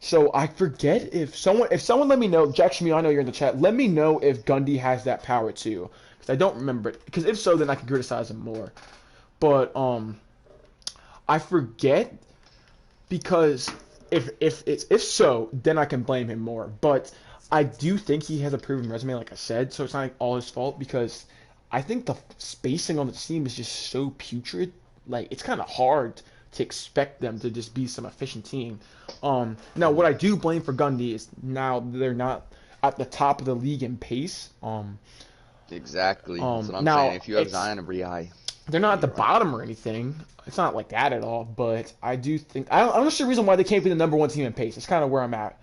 So I forget if someone let me know. Jackson, I know you're in the chat. Let me know if Gundy has that power too, because I don't remember it. Because if so, then I can criticize him more. But I forget because if so, then I can blame him more. But I do think he has a proven resume, like I said, so it's not like all his fault because I think the spacing on the team is just so putrid. Like it's kind of hard to expect them to just be some efficient team. Now what I do blame for Gundy is now they're not at the top of the league in pace. Exactly. That's what I'm saying. If you have Zion and Bri, they're not at the bottom or anything. It's not like that at all. But I do think I'm not sure the reason why they can't be the number 1 team in pace. It's kind of where I'm at.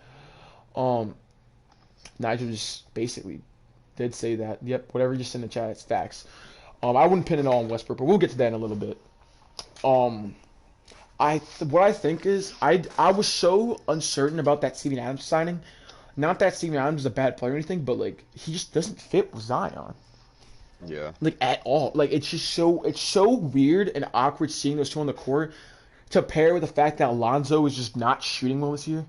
Nigel just basically did say that. Yep, whatever you just in the chat, it's facts. I wouldn't pin it all on Westbrook, but we'll get to that in a little bit. Um, what I think is I was so uncertain about that Steven Adams signing. Not that Steven Adams is a bad player or anything, but like he just doesn't fit with Zion. Yeah. Like at all. Like it's so weird and awkward seeing those two on the court to pair with the fact that Alonzo is just not shooting well this year.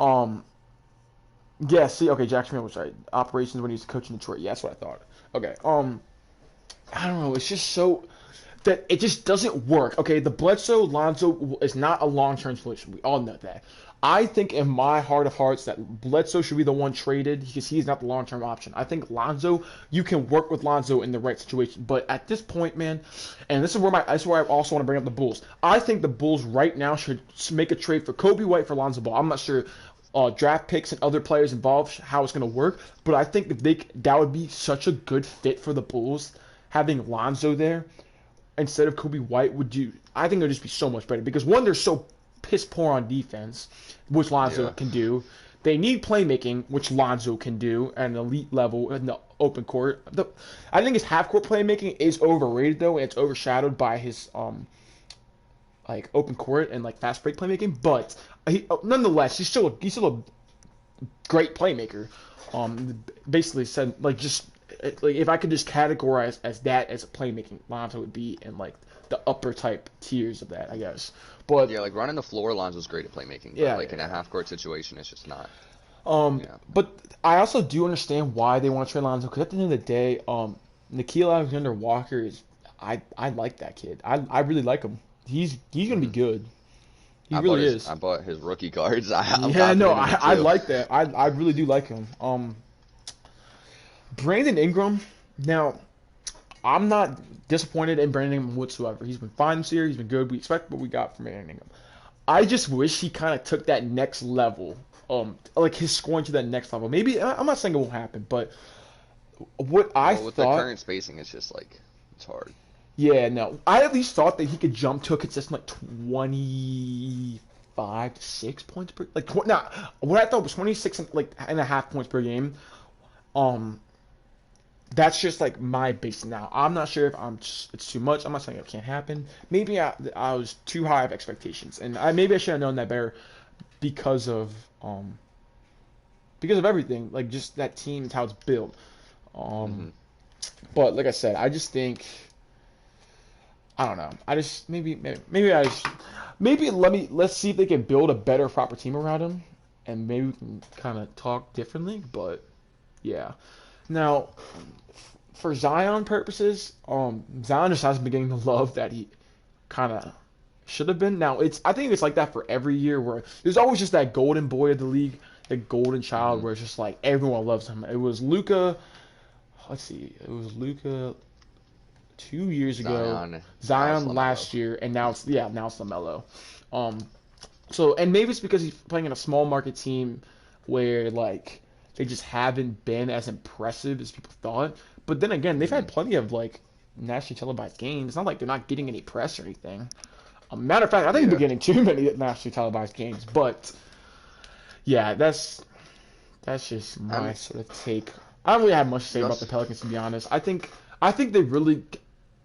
Um yeah, see okay, Jack Schmidt was right. Operations when he was coaching Detroit. Yeah, that's what I thought. Okay. I don't know, it's just so that it just doesn't work. Okay, the Bledsoe Lonzo is not a long-term solution. We all know that. I think in my heart of hearts that Bledsoe should be the one traded because he's not the long-term option. I think Lonzo, you can work with Lonzo in the right situation, but at this point, man, and this is where I also want to bring up the Bulls. I think the Bulls right now should make a trade for Kobe White for Lonzo Ball. I'm not sure draft picks and other players involved how it's going to work, but I think that would be such a good fit for the Bulls having Lonzo there instead of Kobe White. I think it would just be so much better because one, they're so piss poor on defense, which Lonzo can do. They need playmaking, which Lonzo can do at an elite level in the open court. I think his half court playmaking is overrated though, and it's overshadowed by his like open court and like fast break playmaking. But nonetheless, he's still a great playmaker. Basically said like if I could just categorize as that as a playmaking, Lonzo would be in like the upper type tiers of that, I guess. But yeah, like running the floor, Lonzo's great at playmaking. But like in a half court situation, it's just not. But I also do understand why they want to trade Lonzo because at the end of the day, Nickeil Alexander-Walker is I like that kid. I really like him. He's gonna be good. He really is. I bought his rookie cards. I like that. I really do like him. Brandon Ingram. Now, I'm not disappointed in Brandon Ingram whatsoever. He's been fine this year. He's been good. We expect what we got from Brandon Ingram. I just wish he kind of took that next level. Like his scoring to that next level. Maybe I'm not saying it won't happen, but what I thought with the current spacing, it's just like it's hard. Yeah, no. I at least thought that he could jump to a consistent like 25 to 6 points per now what I thought was 26 and a half points per game. That's just like my base now. I'm not sure if it's too much. I'm not saying it can't happen. Maybe I was too high of expectations, and maybe I should have known that better because of everything, like just that team and how it's built. But like I said, I just think I don't know. I just maybe let's see if they can build a better, proper team around him, and maybe we can kind of talk differently. But yeah, now for Zion purposes, Zion just hasn't been getting the love that he kind of should have been. Now I think it's like that for every year where there's always just that golden boy of the league, the golden child, where it's just like everyone loves him. It was Luka. Let's see, it was Luka 2 years ago, Zion last year, and now it's LaMelo. So and maybe it's because he's playing in a small market team where like they just haven't been as impressive as people thought. But then again, they've had plenty of like nationally televised games. It's not like they're not getting any press or anything. Matter of fact, I think they're getting too many nationally televised games. But yeah, that's just my sort of take. I don't really have much to say about the Pelicans, to be honest. I think they really.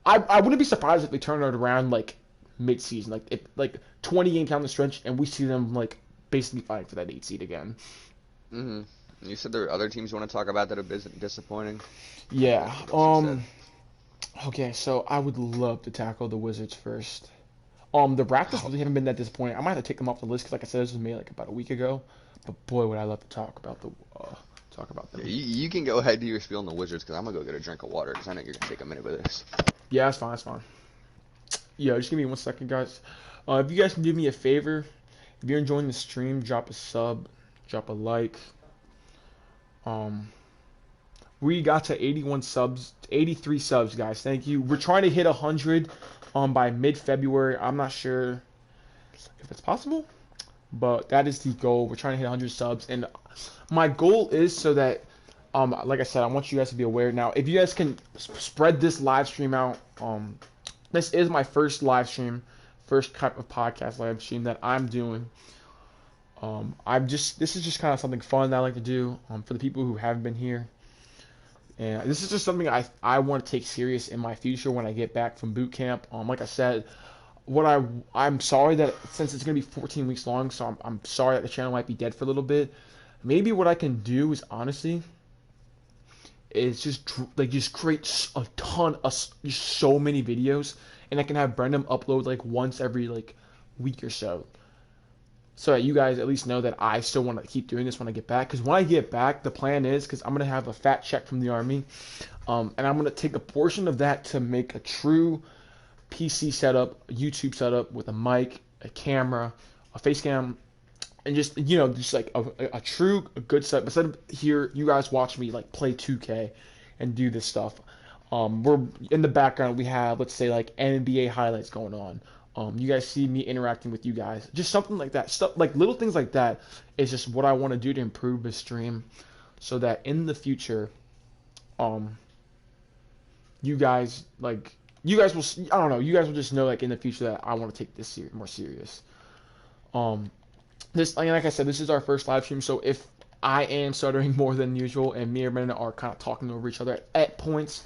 I wouldn't be surprised if they turn it around like mid-season, like 20 games down the stretch, and we see them like basically fighting for that 8 seed again. You said there are other teams you want to talk about that have been disappointing. Yeah. Okay, so I would love to tackle the Wizards first. The Raptors really haven't been that disappointing. I might have to take them off the list because, like I said, this was made like about a week ago. But boy, would I love to talk about them. Yeah, you can go ahead to your spiel on the Wizards because I'm gonna go get a drink of water because I know you're gonna take a minute with this. Yeah, that's fine. Yeah, just give me 1 second, guys. If you guys can do me a favor, if you're enjoying the stream, drop a sub, drop a like. We got to 81 subs, 83 subs, guys. Thank you. We're trying to hit 100 by mid-February. I'm not sure if it's possible, but that is the goal. We're trying to hit 100 subs, and my goal is so that, like I said, I want you guys to be aware. Now, if you guys can spread this live stream out, this is my first live stream, first type of podcast live stream that I'm doing. This is just kind of something fun that I like to do for the people who haven't been here. And this is just something I want to take serious in my future when I get back from boot camp. Like I said, I'm sorry that since it's gonna be 14 weeks long, so I'm sorry that the channel might be dead for a little bit. Maybe what I can do is honestly is just create a ton of just so many videos, and I can have Brendan upload like once every like week or so. So that you guys at least know that I still want to keep doing this when I get back. Because when I get back, the plan is, because I'm going to have a fat check from the Army, and I'm going to take a portion of that to make a true PC setup, YouTube setup with a mic, a camera, a face cam, and just, just like a true good setup. Instead of here, you guys watch me like play 2K and do this stuff. We're in the background, we have, let's say, like NBA highlights going on. You guys see me interacting with you guys, just something like that. Stuff like little things like that is just what I want to do to improve the stream, so that in the future, you guys will. I don't know. You guys will just know like in the future that I want to take this more serious. Like I said, this is our first live stream, so if I am stuttering more than usual and me and Brandon are kind of talking over each other at points,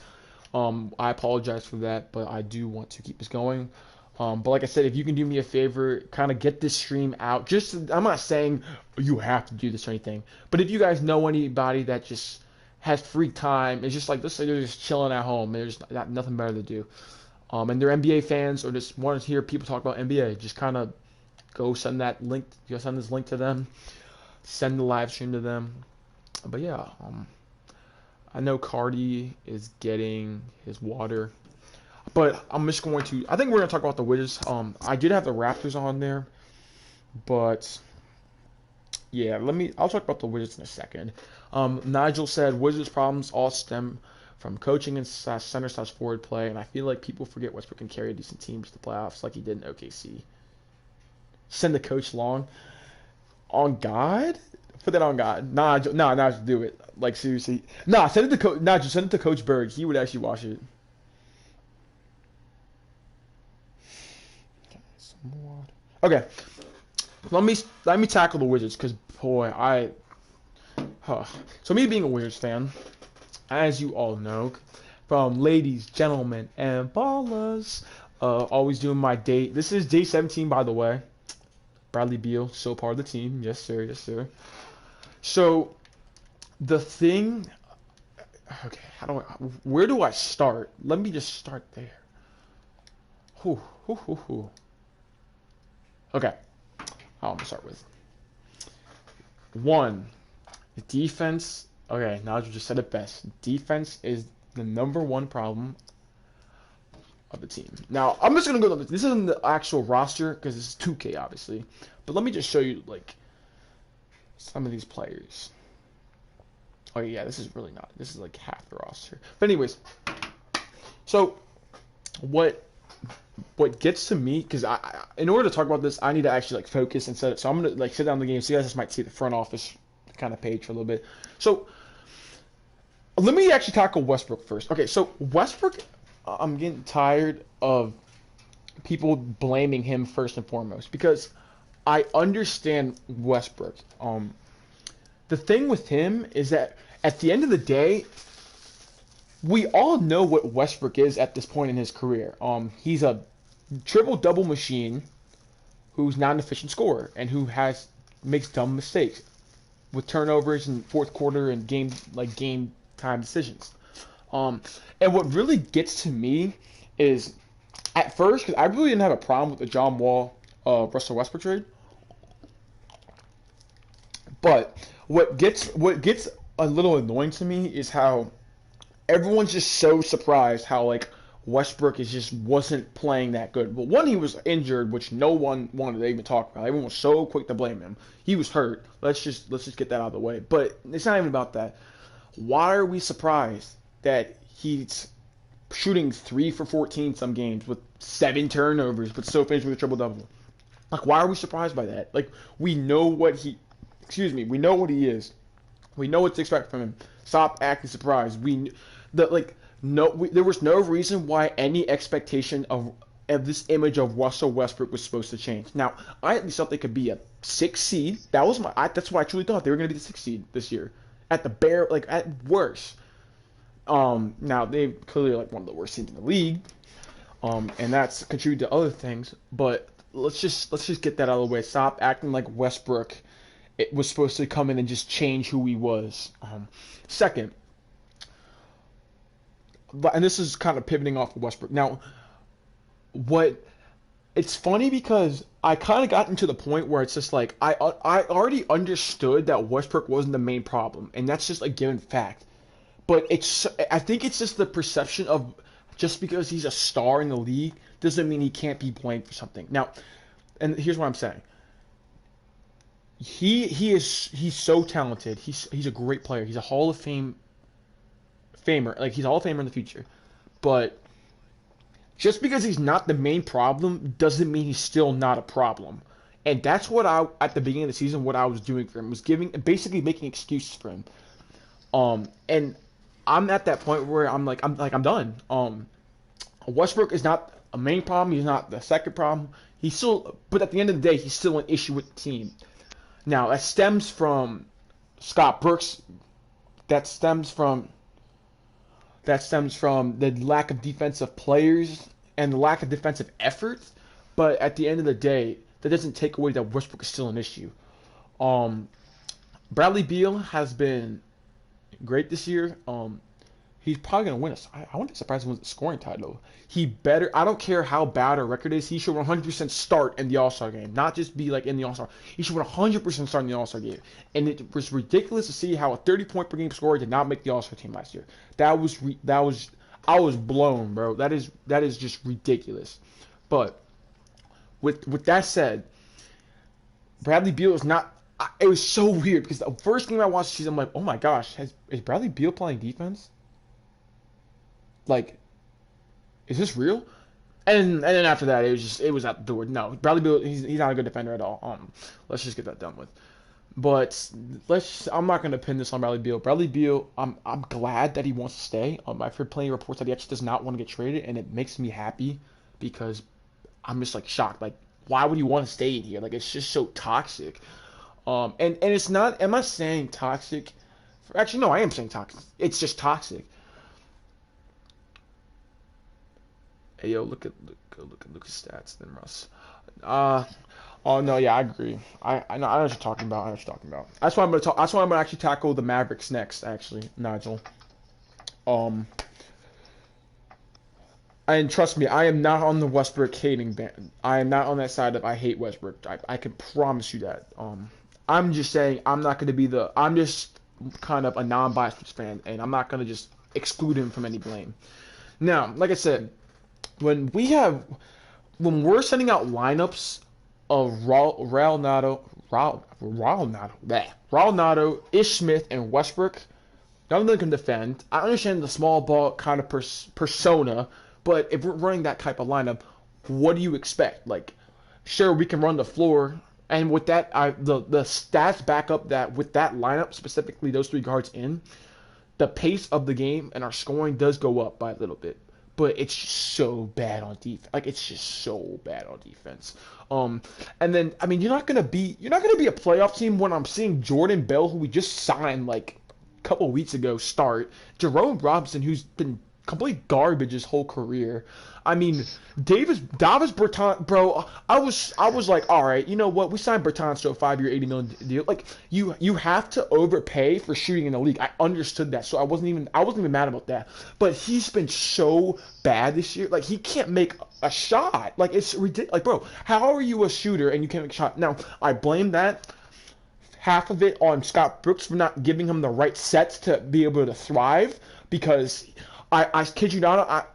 I apologize for that, but I do want to keep this going. But like I said, if you can do me a favor, kind of get this stream out. I'm not saying you have to do this or anything, but if you guys know anybody that just has free time, it's just like, let's say they're just chilling at home and there's nothing better to do, and they're NBA fans or just want to hear people talk about NBA, just kind of send this link to them, send the live stream to them. But yeah, I know Cardi is getting his water. But I'm just going to. I think we're gonna talk about the Wizards. I did have the Raptors on there, but yeah, I'll talk about the Wizards in a second. Nigel said Wizards' problems all stem from coaching and center/forward play, and I feel like people forget Westbrook can carry a decent team to the playoffs like he did in OKC. Send the coach long. On God? Put that on God. Nah, just do it. Like seriously. Nah, send it to Coach. Nah, just send it to Coach Berg. He would actually watch it. Okay, let me tackle the Wizards, because boy, so me being a Wizards fan, as you all know, from ladies, gentlemen, and ballers, always doing my date. This is day 17, by the way. Bradley Beal, still part of the team. Yes, sir. Yes, sir. So the thing. Okay, where do I start? Let me just start there. Okay, I'm gonna start with one. The defense. Okay, Nigel just said it best. Defense is the #1 problem of the team. Now, I'm just gonna go. This isn't the actual roster because this is 2K, obviously. But let me just show you like some of these players. Oh yeah, this is really not. This is like half the roster. But anyways, so what gets to me, because in order to talk about this, I need to actually like focus and set it. So I'm gonna like sit down the game, so you guys just might see the front office kind of page for a little bit. So let me actually tackle Westbrook first. Okay, so Westbrook, I'm getting tired of people blaming him first and foremost, because I understand Westbrook. The thing with him is that at the end of the day, we all know what Westbrook is at this point in his career. He's a triple-double machine who's not an efficient scorer and who makes dumb mistakes with turnovers in fourth quarter and game time decisions. And what really gets to me is, at first, because I really didn't have a problem with the John Wall Russell Westbrook trade, but what gets a little annoying to me is how everyone's just so surprised how like Westbrook wasn't playing that good. Well, one, he was injured, which no one wanted to even talk about. Everyone was so quick to blame him. He was hurt. Let's just get that out of the way. But it's not even about that. Why are we surprised that he's shooting 3 for 14 some games with 7 turnovers, but still finishing with a triple-double? Like, why are we surprised by that? Like, we know what he is. We know what to expect from him. Stop acting surprised. There was no reason why any expectation of of this image of Russell Westbrook was supposed to change. Now, I at least thought they could be a 6 seed. That's what I truly thought they were going to be the 6 seed this year. At the bare, like at worst. Now they clearly like one of the worst teams in the league. And that's contributed to other things. But let's just get that out of the way. Stop acting like Westbrook it was supposed to come in and just change who he was. Second, and this is kind of pivoting off of Westbrook. Now, it's funny because I kind of gotten to the point where it's just like I already understood that Westbrook wasn't the main problem, and that's just a given fact. But I think it's just the perception of just because he's a star in the league doesn't mean he can't be blamed for something. Now, and here's what I'm saying. He's so talented. He's a great player. He's a Hall of Famer. Like he's a Hall of Famer in the future. But just because he's not the main problem doesn't mean he's still not a problem. And that's what at the beginning of the season, what I was doing for him was basically making excuses for him. And I'm at that point where I'm done. Westbrook is not a main problem. He's not the second problem. But at the end of the day, he's still an issue with the team. Now that stems from Scott Brooks. That stems from the lack of defensive players and the lack of defensive effort. But at the end of the day, that doesn't take away that Westbrook is still an issue. Bradley Beal has been great this year. He's probably going to win us. I wouldn't be surprised if he wins the scoring title. I don't care how bad our record is. He should 100% start in the All-Star game. Not just be like in the All-Star. He should 100% start in the All-Star game. And it was ridiculous to see how a 30-point per game scorer did not make the All-Star team last year. I was blown, bro. That is just ridiculous. But with that said, Bradley Beal is not. It was so weird because the first game I watched the season, I'm like, oh my gosh, is Bradley Beal playing defense? Like, is this real? And then after that, it was out the door. No, Bradley Beal, he's not a good defender at all. Let's just get that done with. But I'm not gonna pin this on Bradley Beal. Bradley Beal, I'm glad that he wants to stay. I've heard plenty of reports that he actually does not want to get traded, and it makes me happy because I'm just like shocked. Like, why would he want to stay in here? Like, it's just so toxic. And it's not. Am I saying toxic? Actually, no, I am saying toxic. It's just toxic. Hey, yo, look at stats then, Russ. Oh no, yeah, I agree. I know what you're talking about. That's why I'm gonna talk. That's why I'm gonna actually tackle the Mavericks next. Actually, Nigel. And trust me, I am not on the Westbrook hating band. I am not on that side of I hate Westbrook. I can promise you that. I'm just saying I'm not gonna be I'm just kind of a non-biased fan, and I'm not gonna just exclude him from any blame. Now, like I said. When we're sending out lineups of Ronaldo, Ish Smith, and Westbrook, none of them can defend. I understand the small ball kind of persona, but if we're running that type of lineup, what do you expect? Like, sure, we can run the floor, and with that, the stats back up that with that lineup, specifically those three guards in, the pace of the game and our scoring does go up by a little bit. But it's just so bad on defense. Like, it's just so bad on defense. And then, I mean, you're not gonna be a playoff team when I'm seeing Jordan Bell, who we just signed like a couple weeks ago, start. Jerome Robinson, who's been complete garbage his whole career. I mean, Davis Bertans, bro. I was like, all right, you know what? We signed Bertans to a 5-year, $80 million deal. Like, you have to overpay for shooting in the league. I understood that, so I wasn't even mad about that. But he's been so bad this year. Like, he can't make a shot. Like, it's ridiculous. Like, bro, how are you a shooter and you can't make a shot? Now, I blame that half of it on Scott Brooks for not giving him the right sets to be able to thrive. Because I kid you not,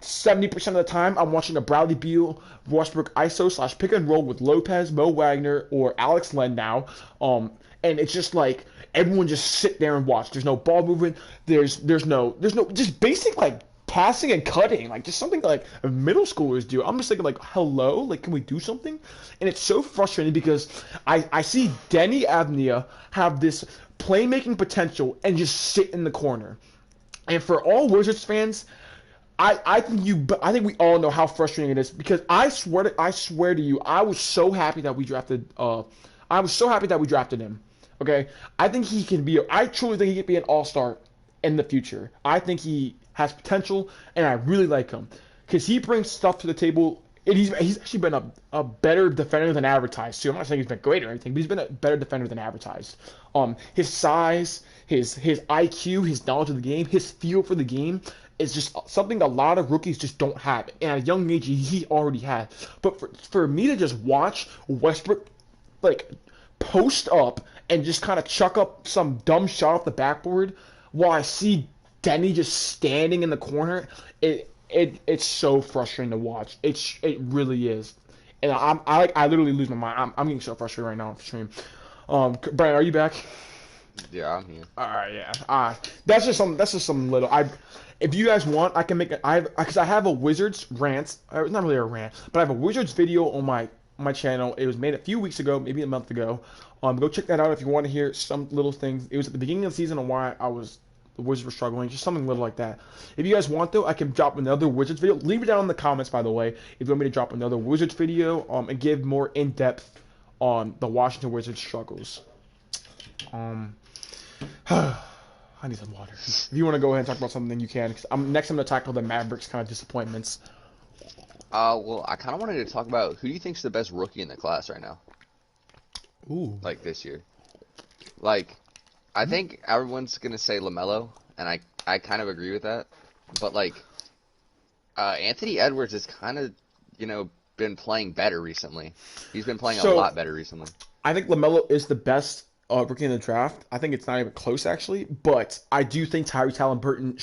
70% of the time, I'm watching a Bradley Beal, Westbrook ISO / pick and roll with Lopez, Mo Wagner, or Alex Len now. And it's just like everyone just sit there and watch. There's no ball movement. There's no just basic like passing and cutting, like just something like middle schoolers do. I'm just thinking like, hello, like can we do something? And it's so frustrating because I see Denny Avdia have this playmaking potential and just sit in the corner. And for all Wizards fans, I think we all know how frustrating it is because I swear to you, I was so happy that we drafted him. Okay, I truly think he could be an all-star in the future. I think he has potential, and I really like him because he brings stuff to the table. And he's actually been a better defender than advertised too. I'm not saying he's been great or anything, but he's been a better defender than advertised. His size, his IQ, his knowledge of the game, his feel for the game is just something a lot of rookies just don't have. And at a young age, he already had. But for me to just watch Westbrook like post up and just kind of chuck up some dumb shot off the backboard while I see Denny just standing in the corner, it's so frustrating to watch. It really is, and I literally lose my mind. I'm getting so frustrated right now on stream. Brian, are you back? Yeah, I'm here. All right, yeah. That's just some little. If you guys want, I can make because I have a Wizards rant. It's not really a rant, but I have a Wizards video on my channel. It was made a few weeks ago, maybe a month ago. Go check that out if you want to hear some little things. It was at the beginning of the season on why the Wizards were struggling, just something little like that. If you guys want though, I can drop another Wizards video. Leave it down in the comments, by the way, if you want me to drop another Wizards video, and give more in depth on the Washington Wizards struggles. I need some water. If you want to go ahead and talk about something, you can. Cause next I'm gonna tackle the Mavericks kind of disappointments. Well, I kind of wanted to talk about who do you think's the best rookie in the class right now? Ooh. Like this year. Like, I think everyone's gonna say LaMelo, and I kind of agree with that. But like, Anthony Edwards has kind of, been playing better recently. He's been playing a lot better recently. I think LaMelo is the best rookie in the draft. I think it's not even close actually, but I do think Tyrese Halliburton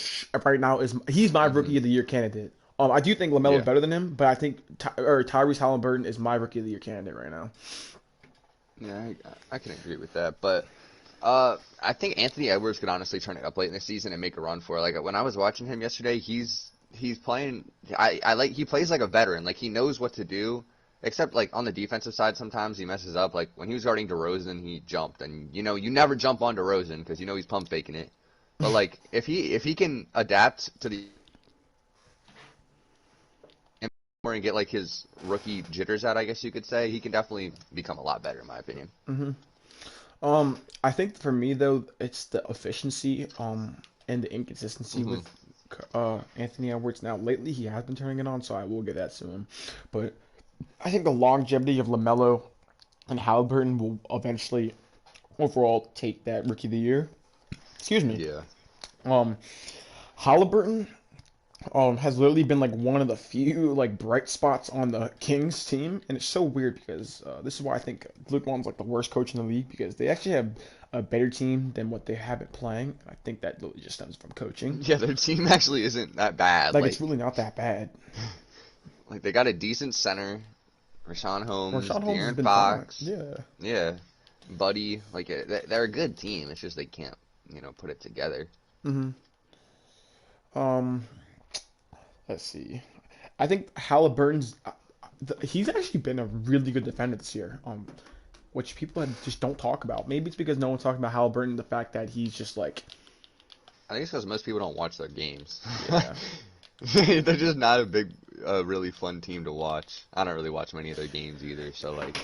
right now he's my rookie of the year candidate. I do think LaMelo is better than him, but I think Tyrese Halliburton is my rookie of the year candidate right now. Yeah, I can agree with that, but I think Anthony Edwards could honestly turn it up late in the season and make a run for it. Like when I was watching him yesterday, he's playing. He plays like a veteran. Like he knows what to do. Except like on the defensive side, sometimes he messes up. Like when he was guarding DeRozan, he jumped, and you never jump on DeRozan because he's pump faking it. But like if he can adapt to the and get like his rookie jitters out, I guess you could say, he can definitely become a lot better in my opinion. I think for me though, it's the efficiency and the inconsistency with Anthony Edwards. Now lately he has been turning it on, so I will get that to him. But I think the longevity of LaMelo and Halliburton will eventually overall take that rookie of the year. Excuse me. Yeah. Halliburton has literally been like one of the few like bright spots on the Kings team, and it's so weird because this is why I think Luke Walton's like the worst coach in the league because they actually have a better team than what they have it playing. I think that literally just stems from coaching. Yeah, their team actually isn't that bad. Like it's really not that bad. Like they got a decent center, Rashawn Holmes, De'Aaron been Fox. Fine. Yeah, Buddy. Like they're a good team. It's just they can't, put it together. Let's see. I think Halliburton's he's actually been a really good defender this year. Which people just don't talk about. Maybe it's because no one's talking about Halliburton. The fact that he's just like. I think it's because most people don't watch their games. Yeah. They're just not a big, really fun team to watch. I don't really watch many of their games either, so like.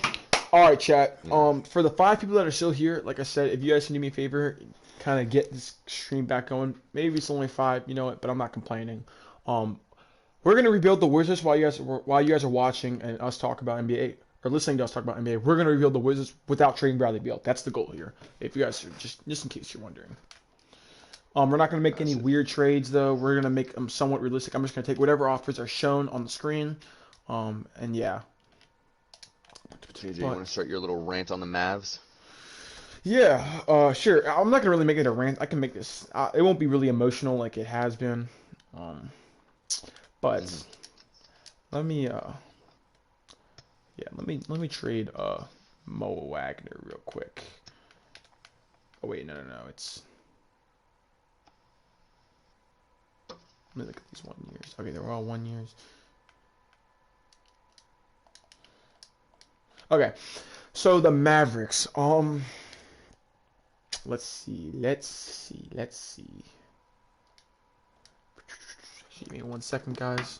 All right, chat. For the 5 people that are still here, like I said, if you guys can do me a favor, kind of get this stream back going. Maybe it's only 5, but I'm not complaining. We're gonna rebuild the Wizards while you guys are watching and us talk about NBA or listening to us talk about NBA. We're gonna rebuild the Wizards without trading Bradley Beal. That's the goal here. If you guys are just in case you're wondering. We're not going to make any weird trades, though. We're going to make them somewhat realistic. I'm just going to take whatever offers are shown on the screen. And yeah. JJ, you want to start your little rant on the Mavs? Yeah, sure. I'm not going to really make it a rant. I can make this. It won't be really emotional like it has been. But let me let me trade Mo Wagner real quick. Oh wait, no, it's. Let me look at these 1 years. Okay, they're all 1 years. Okay, so the Mavericks. Let's see. Give me 1 second, guys.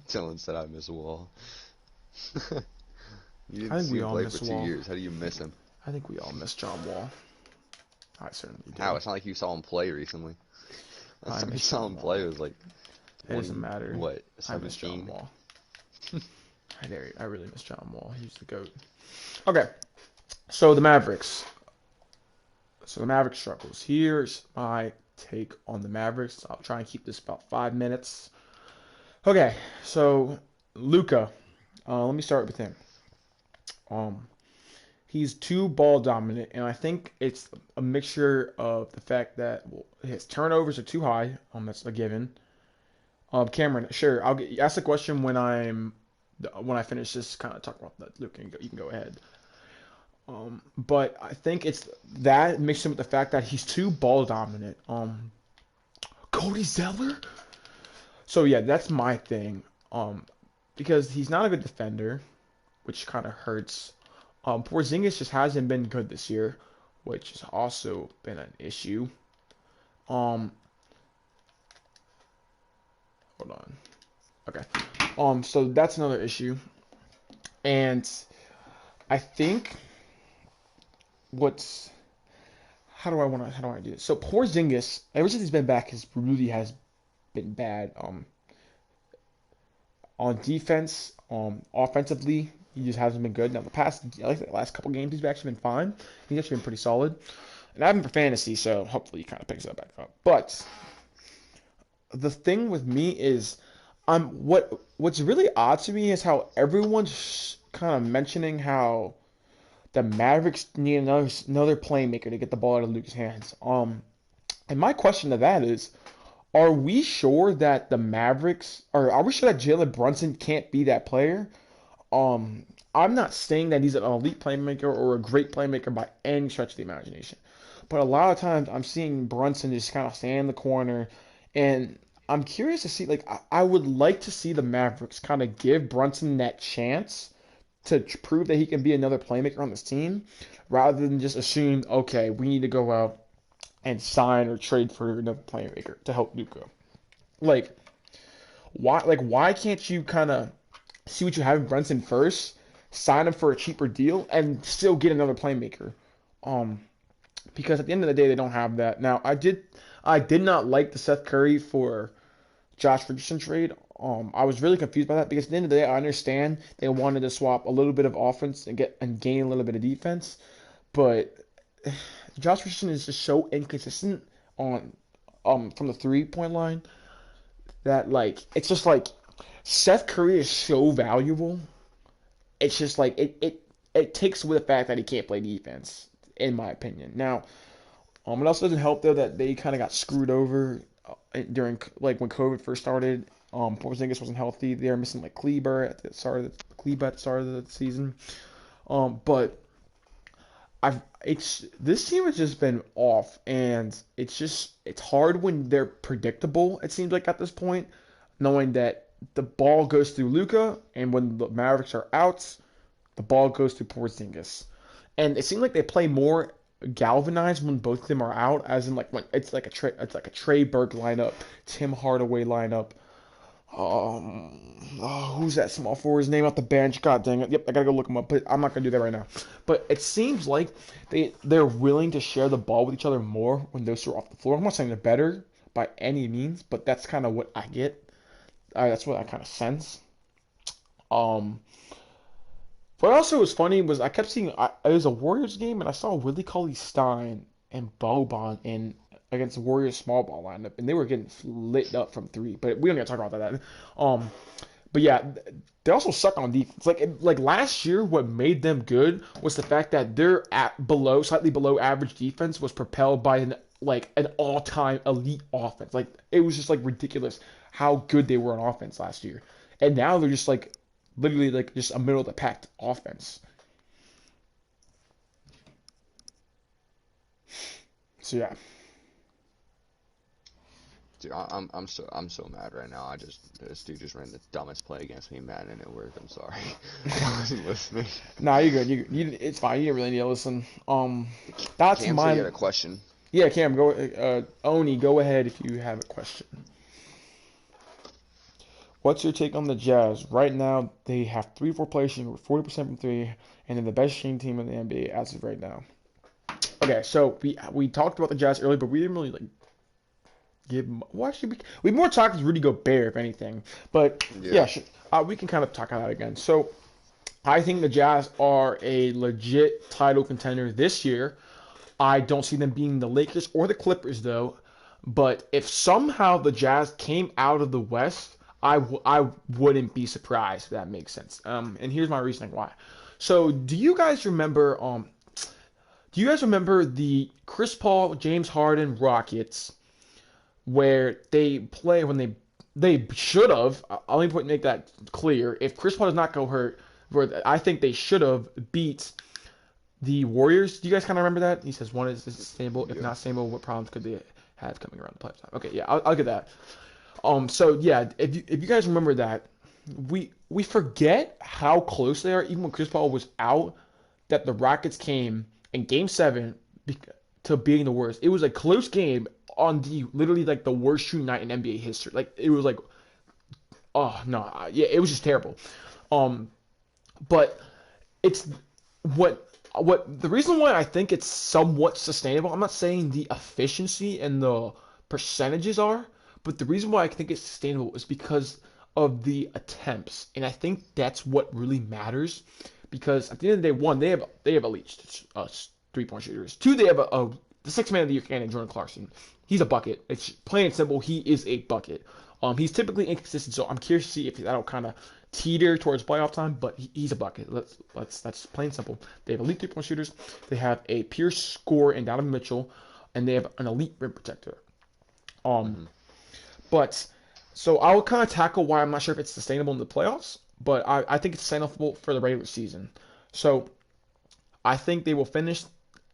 Dylan said I miss Wall. You I didn't think see we him all play miss for 2 Wall. years. How do you miss him? I think we all miss John Wall. I certainly do. How? It's not like you saw him play recently. Last I time you miss saw John him play Wall. was like It doesn't matter. what, I miss John 17? Wall. I really miss John Wall. He's the GOAT. Okay, so the Mavericks. So the Mavericks struggles. Here's my take on the Mavericks. I'll try and keep this about 5 minutes. Okay, so Luka. Let me start with him. Um, he's too ball dominant, and I think it's a mixture of the fact that his turnovers are too high. That's a given. Cameron, sure, ask the question when I finish this. Kind of talk about that. Luke, you can go ahead. But I think it's that mixed in with the fact that he's too ball dominant. Cody Zeller. So yeah, that's my thing. Because he's not a good defender, which kind of hurts. Porzingis just hasn't been good this year, which has also been an issue. Um, Hold on. Okay. So that's another issue, and I think what's how do I do this? So Porzingis, ever since he's been back, has been bad. On defense, offensively, he just hasn't been good. Now the last couple games, he's actually been fine. He's actually been pretty solid. And I have him for fantasy, so hopefully he kind of picks that back up. But the thing with me is, what's really odd to me is how everyone's kind of mentioning how the Mavericks need another playmaker to get the ball out of Luke's hands. And my question to that is, are we sure that the Mavericks, or are we sure that Jalen Brunson can't be that player? I'm not saying that he's an elite playmaker or a great playmaker by any stretch of the imagination, but a lot of times I'm seeing Brunson just kind of stand in the corner, and I'm curious to see, like, I would like to see the Mavericks kind of give Brunson that chance to prove that he can be another playmaker on this team, rather than just assume, okay, we need to go out and sign or trade for another playmaker to help Luka. Like, why can't you kind of see what you have in Brunson first, sign him for a cheaper deal, and still get another playmaker? Um, because at the end of the day, they don't have that. Now, I did not like the Seth Curry for Josh Richardson trade. I was really confused by that because at the end of the day, I understand they wanted to swap a little bit of offense and gain a little bit of defense, but Josh Richardson is just so inconsistent on from the 3 point line that, like, it's just like Seth Curry is so valuable. It's just like it takes away the fact that he can't play defense, in my opinion. Now, it also doesn't help though that they kind of got screwed over during, like, when COVID first started. Porzingis wasn't healthy. They were missing like Kleber at the start of the season. But I've it's this team has just been off, and it's hard when they're predictable. It seems like at this point, knowing that the ball goes through Luka, and when the Mavericks are out, the ball goes through Porzingis, and it seems like they play more galvanized when both of them are out, as in like when it's like a Trey Burke lineup, Tim Hardaway lineup. Who's that small forward's name off the bench? God dang it! Yep, I gotta go look him up, but I'm not gonna do that right now. But it seems like they're willing to share the ball with each other more when those two are off the floor. I'm not saying they're better by any means, but that's kind of what I get. That's what I kind of sense. Um, what also was funny was I kept seeing it was a Warriors game, and I saw Willie Cauley-Stein and Boban in against the Warriors small ball lineup, and they were getting lit up from three. But we don't got to talk about that. But yeah, they also suck on defense. Like last year, what made them good was the fact that their slightly below average defense was propelled by an all-time elite offense. Like, it was just like ridiculous how good they were on offense last year, and now they're just like literally like just a middle of the pack offense. So yeah. Dude, I'm so mad right now. This dude just ran the dumbest play against me, man, and it worked. I'm sorry. I wasn't listening. Nah, you're good. It's fine. You didn't really need to listen. That's Cam said he had mine. a question. Yeah, Cam, go. Oni, go ahead if you have a question. What's your take on the Jazz? Right now, they have 3-4 players shooting over 40% from three, and they're the best shooting team in the NBA as of right now. Okay, so we talked about the Jazz earlier, but we didn't really like give. Well, actually, we more talked with Rudy Gobert, if anything. But Yeah. we can kind of talk about that again. So I think the Jazz are a legit title contender this year. I don't see them being the Lakers or the Clippers, though. But if somehow the Jazz came out of the West, I wouldn't be surprised, if that makes sense. And here's my reasoning why. So, do you guys remember the Chris Paul, James Harden Rockets, where they play when they should have? Let me make that clear. If Chris Paul does not go hurt, I think they should have beat the Warriors. Do you guys kind of remember that? He says one is stable. If not stable, what problems could they have coming around the playoffs? Okay, yeah, I'll get that. So yeah, if you guys remember that, we forget how close they are. Even when Chris Paul was out, that the Rockets came in Game 7 to being the worst. It was a close game on the literally like the worst shooting night in NBA history. Like it was like, oh no, yeah, it was just terrible. But it's what the reason why I think it's somewhat sustainable. I'm not saying the efficiency and the percentages are, but the reason why I think it's sustainable is because of the attempts, and I think that's what really matters. Because at the end of the day, one, they have elite 3-point shooters. Two, they have the sixth man of the year candidate, Jordan Clarkson. He's a bucket. It's plain and simple. He is a bucket. He's typically inconsistent, so I'm curious to see if that'll kind of teeter towards playoff time. But he's a bucket. That's plain and simple. They have elite 3-point shooters. They have a pure scorer in Donovan Mitchell, and they have an elite rim protector. But so I'll kind of tackle why I'm not sure if it's sustainable in the playoffs, but I think it's sustainable for the regular season. So I think they will finish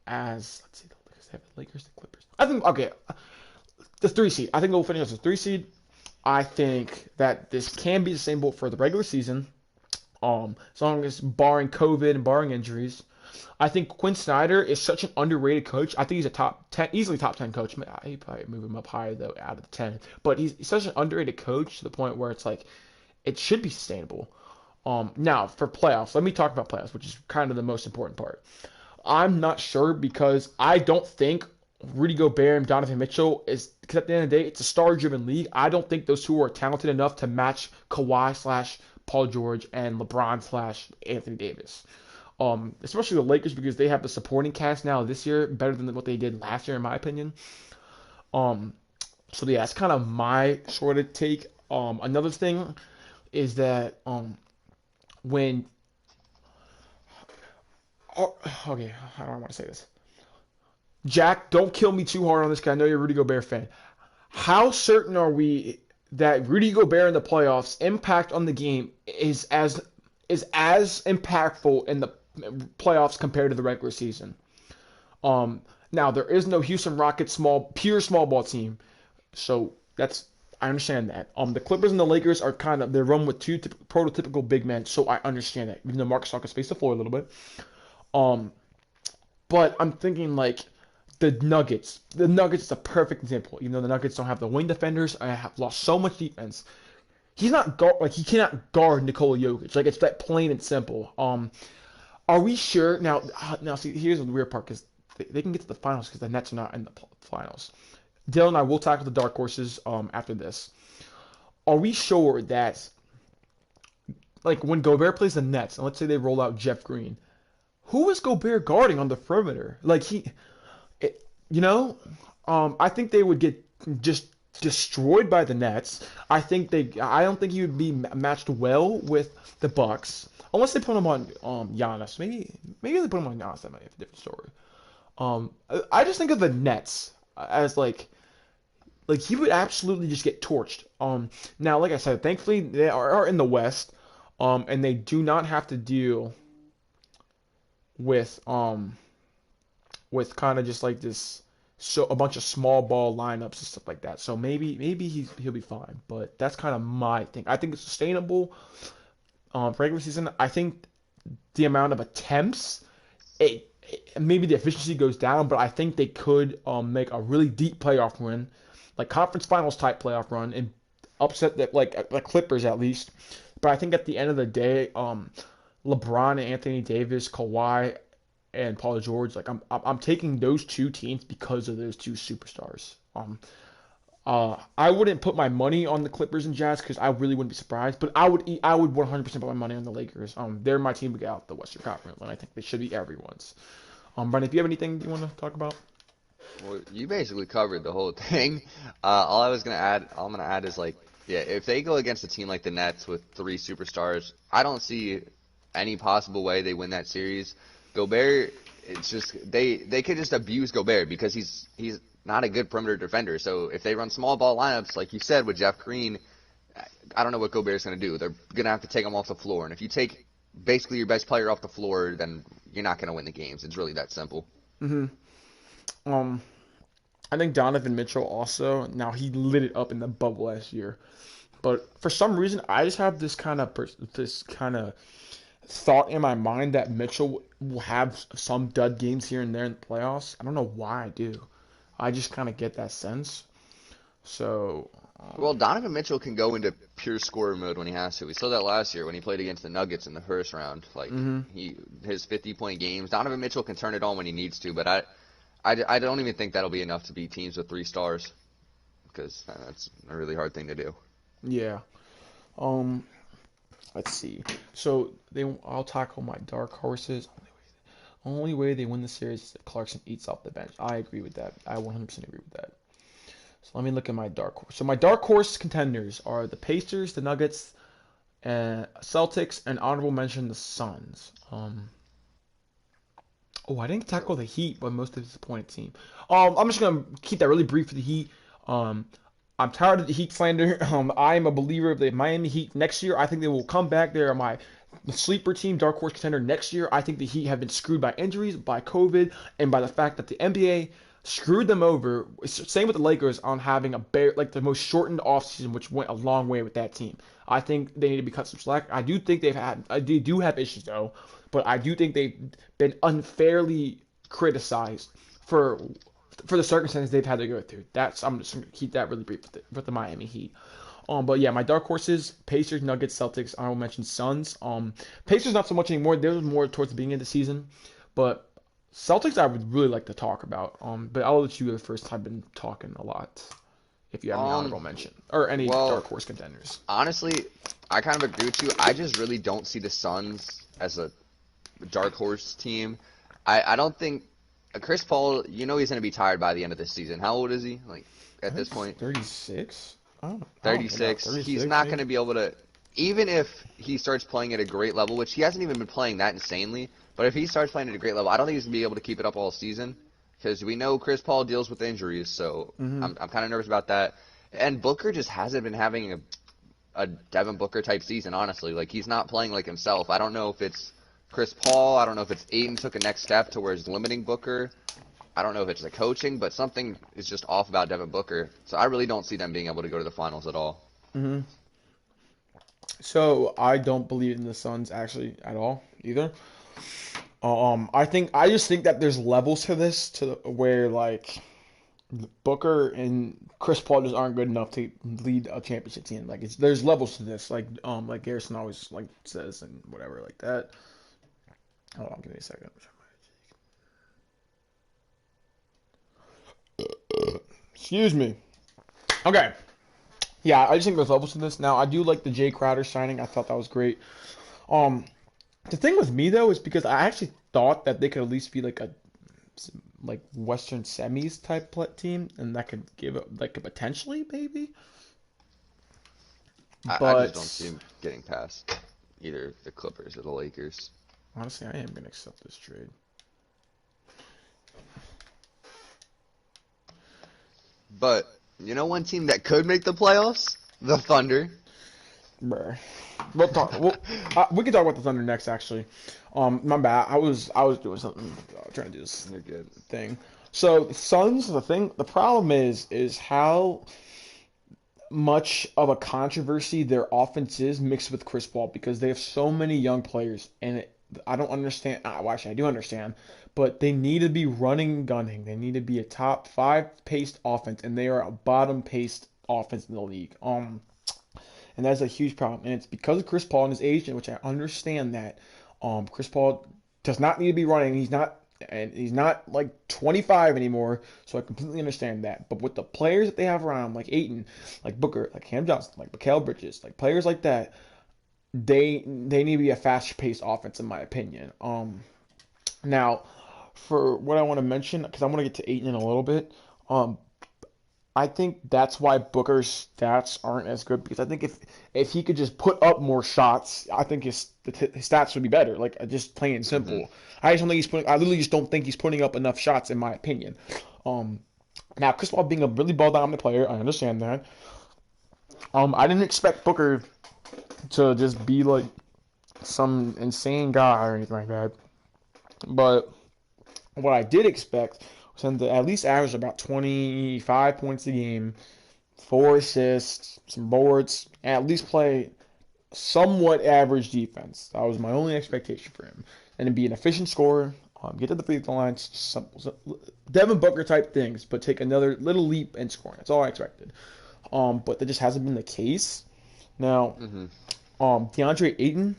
as, let's see, the Lakers, the Clippers. I think, okay, the 3 seed. I think they'll finish as a 3 seed. I think that this can be sustainable for the regular season, as long as barring COVID and barring injuries. I think Quinn Snyder is such an underrated coach. I think he's a top 10, easily top 10 coach. He'd probably move him up higher though, out of the 10. But he's such an underrated coach to the point where it's like it should be sustainable. Now for playoffs, let me talk about playoffs, which is kind of the most important part. I'm not sure because I don't think Rudy Gobert and Donovan Mitchell is, because at the end of the day, it's a star-driven league. I don't think those two are talented enough to match Kawhi / Paul George and LeBron / Anthony Davis. Especially the Lakers because they have the supporting cast now this year better than what they did last year, in my opinion. So yeah, that's kind of my sort of take. Another thing is that when okay, how do I want to say this? Jack, don't kill me too hard on this because I know you're a Rudy Gobert fan. How certain are we that Rudy Gobert in the playoffs' impact on the game is as impactful in the playoffs compared to the regular season? Now there is no Houston Rockets pure small ball team, so I understand that. The Clippers and the Lakers are they run with two prototypical big men, so I understand that. Even though Marcus Gasol can space the floor a little bit, but I'm thinking like the Nuggets. The Nuggets is a perfect example. Even though the Nuggets don't have the wing defenders, I have lost so much defense. He cannot guard Nikola Jokic. Like it's that plain and simple. Are we sure now? Now, see, here's the weird part because they can get to the finals because the Nets are not in the finals. Dylan and I will tackle the dark horses after this. Are we sure that, like, when Gobert plays the Nets, and let's say they roll out Jeff Green, who is Gobert guarding on the perimeter? Like I think they would get just destroyed by the Nets. I don't think he would be matched well with the Bucks unless they put him on Giannis. Maybe they put him on Giannis. That might be a different story. I just think of the Nets as like he would absolutely just get torched. Now, like I said, thankfully they are in the West, and they do not have to deal with kind of just like this so a bunch of small ball lineups and stuff like that. So maybe he'll be fine. But that's kind of my thing. I think it's sustainable. For regular season, I think the amount of attempts, maybe the efficiency goes down, but I think they could make a really deep playoff run, like conference finals type playoff run, and upset the Clippers at least. But I think at the end of the day, LeBron and Anthony Davis, Kawhi and Paul George, like I'm taking those two teams because of those two superstars. I wouldn't put my money on the Clippers and Jazz because I really wouldn't be surprised, but I would 100% put my money on the Lakers. They're my team to get out the Western Conference, and I think they should be everyone's. Brandon, if you have anything you want to talk about? Well, you basically covered the whole thing. All I'm gonna add is like, yeah, if they go against a team like the Nets with three superstars, I don't see any possible way they win that series. Gobert, it's just they could just abuse Gobert because he's not a good perimeter defender. So if they run small ball lineups, like you said with Jeff Green, I don't know what Gobert's gonna do. They're gonna have to take him off the floor, and if you take basically your best player off the floor, then you're not gonna win the games. It's really that simple. Mm-hmm. Um, I think Donovan Mitchell also. Now he lit it up in the bubble last year, but for some reason I just have this kind of thought in my mind that Mitchell will have some dud games here and there in the playoffs. I don't know why I do. I just kind of get that sense. So, Well, Donovan Mitchell can go into pure scorer mode when he has to. We saw that last year when he played against the Nuggets in the first round. Like hmm his 50-point games. Donovan Mitchell can turn it on when he needs to, but I don't even think that'll be enough to beat teams with 3 stars because that's a really hard thing to do. yeah. Um, let's see. So I'll tackle my dark horses. Only way they win the series is if Clarkson eats off the bench. I agree with that. I 100% agree with that. So let me look at my dark horse. So my dark horse contenders are the Pacers, the Nuggets, and Celtics, and honorable mention the Suns. Oh, I didn't tackle the Heat, but most disappointed team. I'm just gonna keep that really brief for the Heat. Um, I'm tired of the Heat slander. I am a believer of the Miami Heat next year. I think they will come back. They are my sleeper team, dark horse contender next year. I think the Heat have been screwed by injuries, by COVID, and by the fact that the NBA screwed them over. Same with the Lakers on having the most shortened offseason, which went a long way with that team. I think they need to be cut some slack. They do have issues though, but I do think they've been unfairly criticized for the circumstances they've had to go through. I'm just gonna keep that really brief with the Miami Heat. But yeah, my dark horses: Pacers, Nuggets, Celtics. I will mention Suns. Pacers not so much anymore. They were more towards the beginning of the season, but Celtics I would really like to talk about. But I'll let you go first. I've been talking a lot. If you have any honorable mention or any Well, dark horse contenders. honestly, I kind of agree with you. I just really don't see the Suns as a dark horse team. I don't think Chris Paul, he's going to be tired by the end of this season. How old is he? Like I at think this it's point? 36. I don't know. 36. He's 36 not going maybe. to be able to, even if he starts playing at a great level, which he hasn't even been playing that insanely, but if he starts playing at a great level, I don't think he's going to be able to keep it up all season because we know Chris Paul deals with injuries, so hmm I'm kind of nervous about that. And Booker just hasn't been having a Devin Booker type season, honestly. Like, he's not playing like himself. I don't know if it's Chris Paul. I don't know if it's Aiden took a next step to where he's limiting Booker. I don't know if it's the coaching, but something is just off about Devin Booker. So I really don't see them being able to go to the finals at all. hmm So I don't believe in the Suns actually at all either. I just think that there's levels to this to where like Booker and Chris Paul just aren't good enough to lead a championship team. Like there's levels to this. Like Garrison always like says and whatever like that. Hold on, give me a second. Excuse me. Okay. Yeah, I just think there's levels to this. Now I do like the Jay Crowder signing. I thought that was great. Um, the thing with me though is because I actually thought that they could at least be like Western semis type team, and that could give it like a potentially maybe. I just don't see But him getting past either the Clippers or the Lakers. honestly, I am gonna accept this trade. But one team that could make the playoffs? The Thunder. Bruh. We'll talk. We can talk about the Thunder next. Actually, my bad. I was doing something, trying to do this They're good. thing. So Suns, the problem is how much of a controversy their offense is mixed with Chris Paul because they have so many young players, and I don't understand. Well, actually, I do understand, but they need to be running and gunning. They need to be a top five paced offense, and they are a bottom paced offense in the league. And that's a huge problem, and it's because of Chris Paul and his agent, which I understand that. Chris Paul does not need to be running. He's not like 25 anymore, so I completely understand that. But with the players that they have around, like Aiton, like Booker, like Cam Johnson, like Mikal Bridges, like players like that, they need to be a faster paced offense, in my opinion. Now for what I want to mention, because I want to get to Aiton in a little bit. Um, I think that's why Booker's stats aren't as good because I think if he could just put up more shots, I think his stats would be better. Like just plain and Hmm. simple. I just don't think he's putting. I literally just don't think he's putting up enough shots, in my opinion. Um, Now Chris Paul being a really ball dominant player, I understand that. I didn't expect Booker to just be like some insane guy or anything like that. But what I did expect was him to at least average about 25 points a game, 4 assists, some boards, and at least play somewhat average defense. That was my only expectation for him. And to be an efficient scorer, get to the free throw line, some Devin Booker type things, but take another little leap in scoring. That's all I expected. But that just hasn't been the case. Now, Hmm. DeAndre Ayton,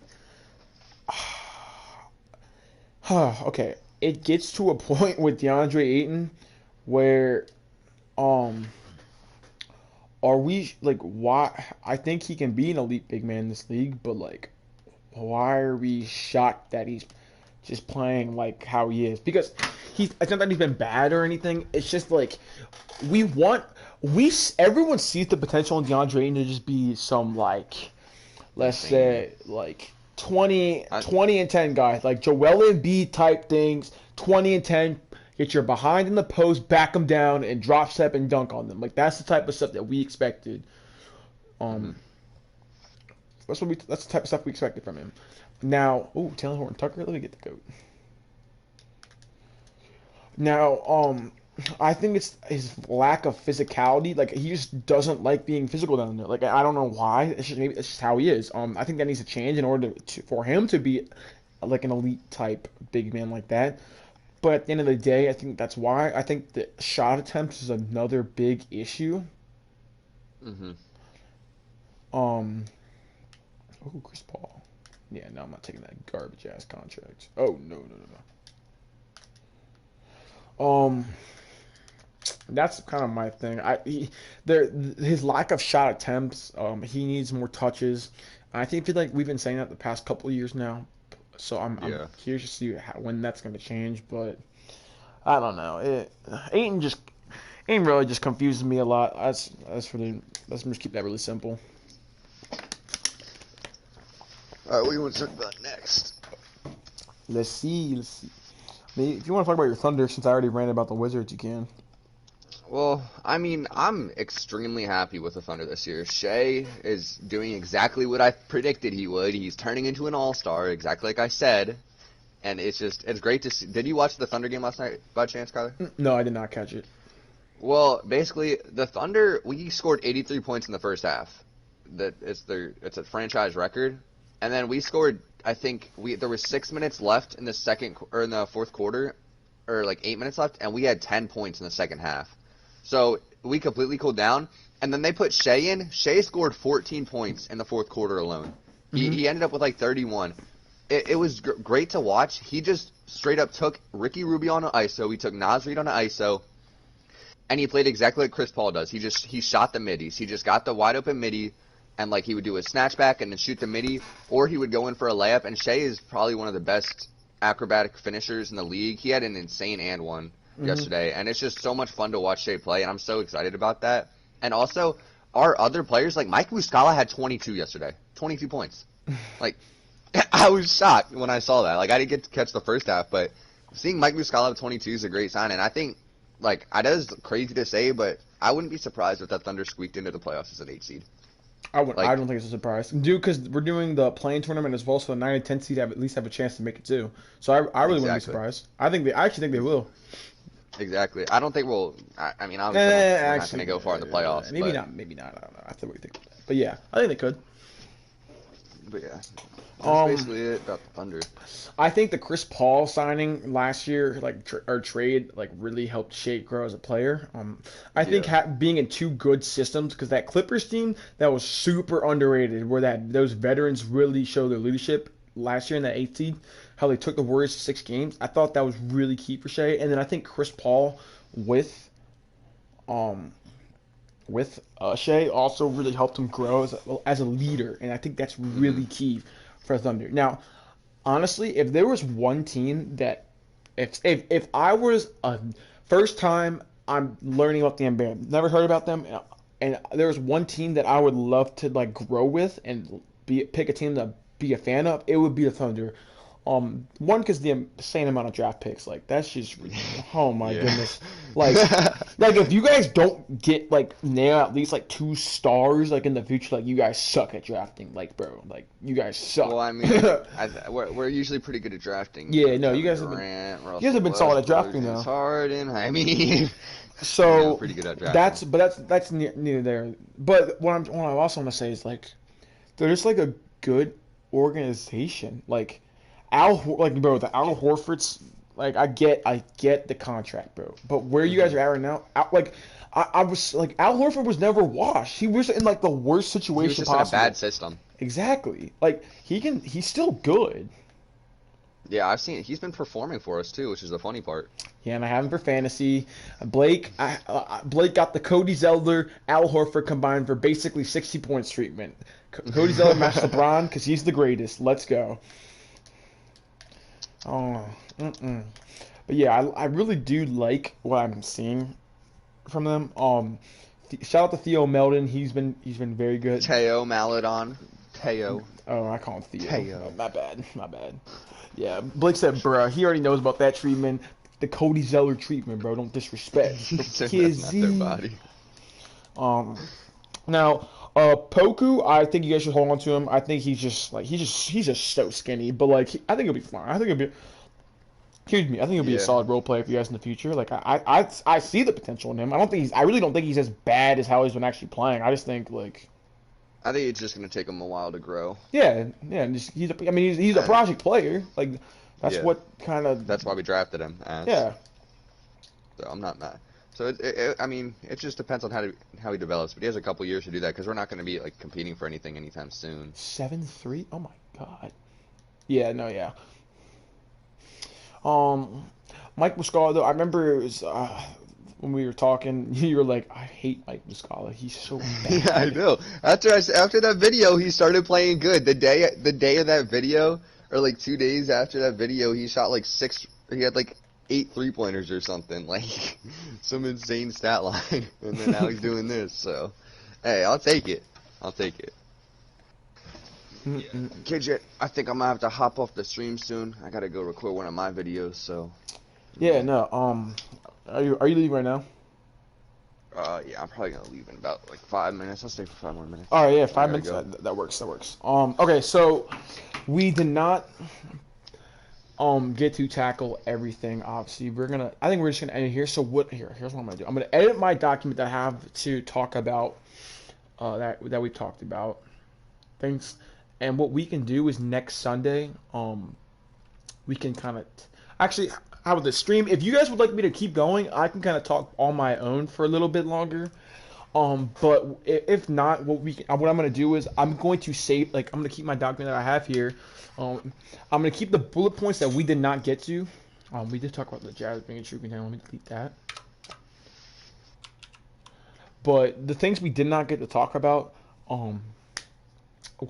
okay, it gets to a point with DeAndre Ayton where um are we like why I think he can be an elite big man in this league, but like why are we shocked that he's just playing like how he is? Because it's not that he's been bad or anything. It's just like we want everyone sees the potential in DeAndre Ayton to just be some like let's Insane. say like 20, I, 20 and 10 guys, like Joel Embiid type things, 20 and 10, get your behind in the post, back them down, and drop step and dunk on them. Like that's the type of stuff that we expected. hmm. Um, that's the type of stuff we expected from him. Now, oh, Taylor Horton Tucker, let me get the goat. Now, I think it's his lack of physicality. Like he just doesn't like being physical down there. Like I don't know why. It's just maybe it's just how he is. I think that needs to change in order for him to be like an elite type big man like that. But at the end of the day, I think that's why. I think the shot attempts is another big issue. Hmm. Um, oh, Chris Paul. Yeah, no, I'm not taking that garbage ass contract. Oh no, no, no, no. That's kind of my thing. His lack of shot attempts. He needs more touches. I think feel like we've been saying that the past couple of years now. So I'm Yeah. curious to see when that's going to change. But I don't know. Aiden really just confuses me a lot. Let's just keep that really simple. All right, what do you want to talk about next? Let's see. Let's see. Maybe, if you want to talk about your Thunder, since I already ranted about the Wizards, you can. Well, I mean, I'm extremely happy with the Thunder this year. Shea is doing exactly what I predicted he would. He's turning into an all-star, exactly like I said. And it's great to see. Did you watch the Thunder game last night by chance, Kyler? No, I did not catch it. Well, basically, the Thunder, we scored 83 points in the first half. It's a franchise record. And then we scored, I think there was 6 minutes left in the in the fourth quarter, or like 8 minutes left, and we had 10 points in the second half. So we completely cooled down, and then they put Shea in. Shea scored 14 points in the fourth quarter alone. He Hmm. he ended up with like 31. It was great to watch. He just straight up took Ricky Rubio on an ISO. He took Naz Reid on an ISO, and he played exactly like Chris Paul does. He shot the middies. He just got the wide open midi, and like he would do a snatchback and then shoot the midi, or he would go in for a layup. And Shea is probably one of the best acrobatic finishers in the league. He had an insane and one Hmm. yesterday, and it's just so much fun to watch Shea play, and I'm so excited about that. And also, our other players, like Mike Muscala had 22 yesterday, 22 points. Like, I was shocked when I saw that. Like, I didn't get to catch the first half, but seeing Mike Muscala have 22 is a great sign, and I think, like, I know it's crazy to say, but I wouldn't be surprised if that Thunder squeaked into the playoffs as an 8 seed. I Like, don't think it's a surprise, dude. Because we're doing the playing tournament as well, so the 9 and 10 seed at least have a chance to make it too. So I really wouldn't be exactly. surprised. I actually think they will. Exactly. I don't think we'll. I mean, obviously, we're not going Actually, to go far in the playoffs, maybe but not. Maybe not. I don't know. I have to really think about that. But yeah, I think they could. yeah, that's Um, basically it about the Thunder. I think the Chris Paul signing last year, or trade, like really helped Shea grow as a player. I think Yeah. being in two good systems, because that Clippers team that was super underrated, where those veterans really showed their leadership last year in that eighth seed, how they took the Warriors to 6 games. I thought that was really key for Shea, and then I think Chris Paul with um Shea also really helped him grow as a leader, and I think that's Hmm. really key for Thunder. Now, honestly, if there was one team that, if I was a first time I'm learning about the NBA, never heard about them, and there was one team that I would love to like grow with and pick a team to be a fan of, it would be the Thunder. One because the insane amount of draft picks, like that's just, oh my Yeah. goodness, like. Like if you guys don't get like nail at least like 2 stars like in the future, like you guys suck at drafting, like bro, like you guys Well, suck. I mean, we're usually pretty good at drafting. You Yeah, know, no, Kevin Durant, you guys have Russell been solid at Westbrook, drafting James though. Harden. I mean, So pretty good at drafting. that's neither there. But what I also want to say is like they're just like a good organization. Like like bro, the Al Horford's like I get the contract, bro. But where you guys Hmm. are at right now, I was like Al Horford was never washed. He was in like the worst He was situation just in a bad possible. system. Exactly. Like he's still good. Yeah, I've seen he's been performing for us too, which is the funny part. Yeah, and I have him for fantasy. Blake got the Cody Zeller, Al Horford combined for basically 60 points treatment. Cody Zeller matched LeBron because he's the greatest. Let's go. Oh, mm-mm. But yeah, I really do like what I'm seeing from them. Shout out to Theo Meldon. He's been very good. Teo Maladon. Teo. Oh, I call him Theo. Teo. My bad. My bad. Yeah, Blake said, bruh, he already knows about that treatment. The Cody Zeller treatment, bro. Don't disrespect. He The said that's not their kizzy. body. Um, now, Poku, I think you guys should hold on to him. I think he's just so skinny, but like I think he'll be fine. I think he'll be. Excuse me. I think he'll be a Yeah. solid role player for you guys in the future. Like I see the potential in him. I really don't think he's as bad as how he's been actually playing. I just think like I think it's just gonna take him a while to grow. yeah, yeah. And just, I mean he's a And project player. Like that's yeah, what kind of that's why we drafted him as. yeah. So I'm not mad. So I mean, it just depends on how he develops. But he has a couple years to do that because we're not going to be like competing for anything anytime soon. 7-3. Oh my god. Yeah. No. Yeah. Um, Mike Muscala though. I remember it was when we were talking. You were like, I hate Mike Muscala. He's so Yeah, I bad. know. After that video, he started playing good. The day of that video, or like 2 days after that video, he shot like six. He had like 8 3-pointers or something, like some insane stat line. And then now he's doing this. So, hey, I'll take it. I'll take it. Mm-mm. Kidget, I think I'm gonna have to hop off the stream soon. I gotta go record one of my videos. So, Yeah. No. Are you leaving right now? yeah, I'm probably gonna leave in about like 5 minutes. I'll stay for 5 more minutes. All right. Yeah. I Five gotta minutes. go. That works. That works. Okay. So we did not get to tackle everything. Obviously, I think we're just gonna end it here. So here's what I'm gonna do. I'm gonna edit my document that I have to talk about that we talked about things, and what we can do is next Sunday, we can kind of actually how about this stream? If you guys would like me to keep going, I can kind of talk on my own for a little bit longer. But if not, what I'm gonna do is I'm going to save like I'm gonna keep my document that I have here. I'm gonna keep the bullet points that we did not get to. We did talk about the Jazz being a true contender. Let me delete that. But the things we did not get to talk about, um,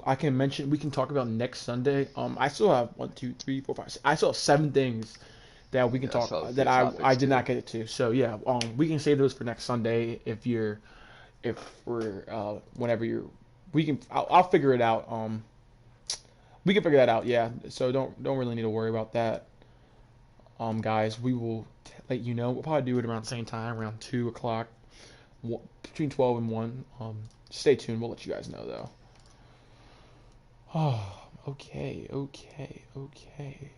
I can mention. We can talk about next Sunday. I still have 1, 2, 3, 4, 5. I still have 7 things that we can Yeah, I talk saw a that few I topics did too. not get it to. So yeah, we can save those for next Sunday if we're whenever you're we can I'll figure it out. We can figure that out. Yeah. So don't really need to worry about that. Guys, we will let you know. We'll probably do it around the same time, around 2 o'clock, between 12 and 1. Stay tuned. We'll let you guys know though. Oh, okay, okay, okay.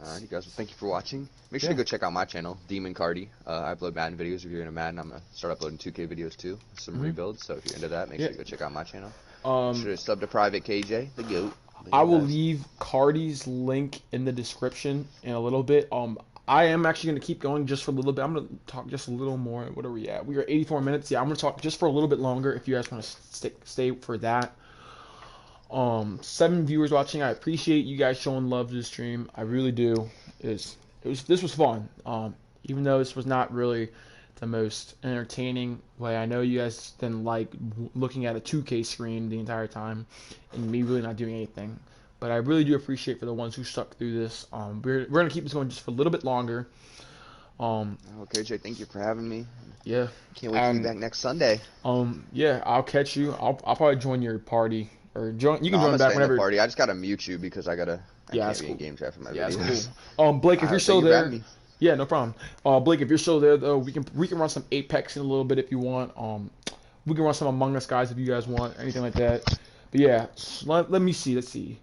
Alright, guys. Well, thank you for watching. Make sure Yeah. to go check out my channel, Demon Cardi. I upload Madden videos. If you're into Madden, I'm gonna start uploading 2K videos too, some rebuilds. So if you're into that, make sure to go check out my channel. Make sure to sub to Private KJ, the GOAT. I will leave Cardi's link in the description in a little bit. I am actually going to keep going just for a little bit. I'm going to talk just a little more. What are we at? We are 84 minutes. Yeah, I'm going to talk just for a little bit longer if you guys want to stay for that. 7 viewers watching. I appreciate you guys showing love to the stream. I really do. This was fun. Even though this was not really the most entertaining way. I know you guys didn't like looking at a 2K screen the entire time and me really not doing anything. But I really do appreciate for the ones who stuck through this. We're gonna keep this going just for a little bit longer. Okay, Jay, thank you for having me. Yeah. Can't wait to be back next Sunday. Yeah, I'll catch you. I'll probably join your party or join. You can join I'm back whenever. Party. I just gotta mute you because I can't be cool. in game chat for my videos. That's cool. Blake, if you're still there. Yeah, no problem. Blake, if you're still there though, we can run some Apex in a little bit if you want. We can run some Among Us guys if you guys want, anything like that. But yeah, let me see. Let's see.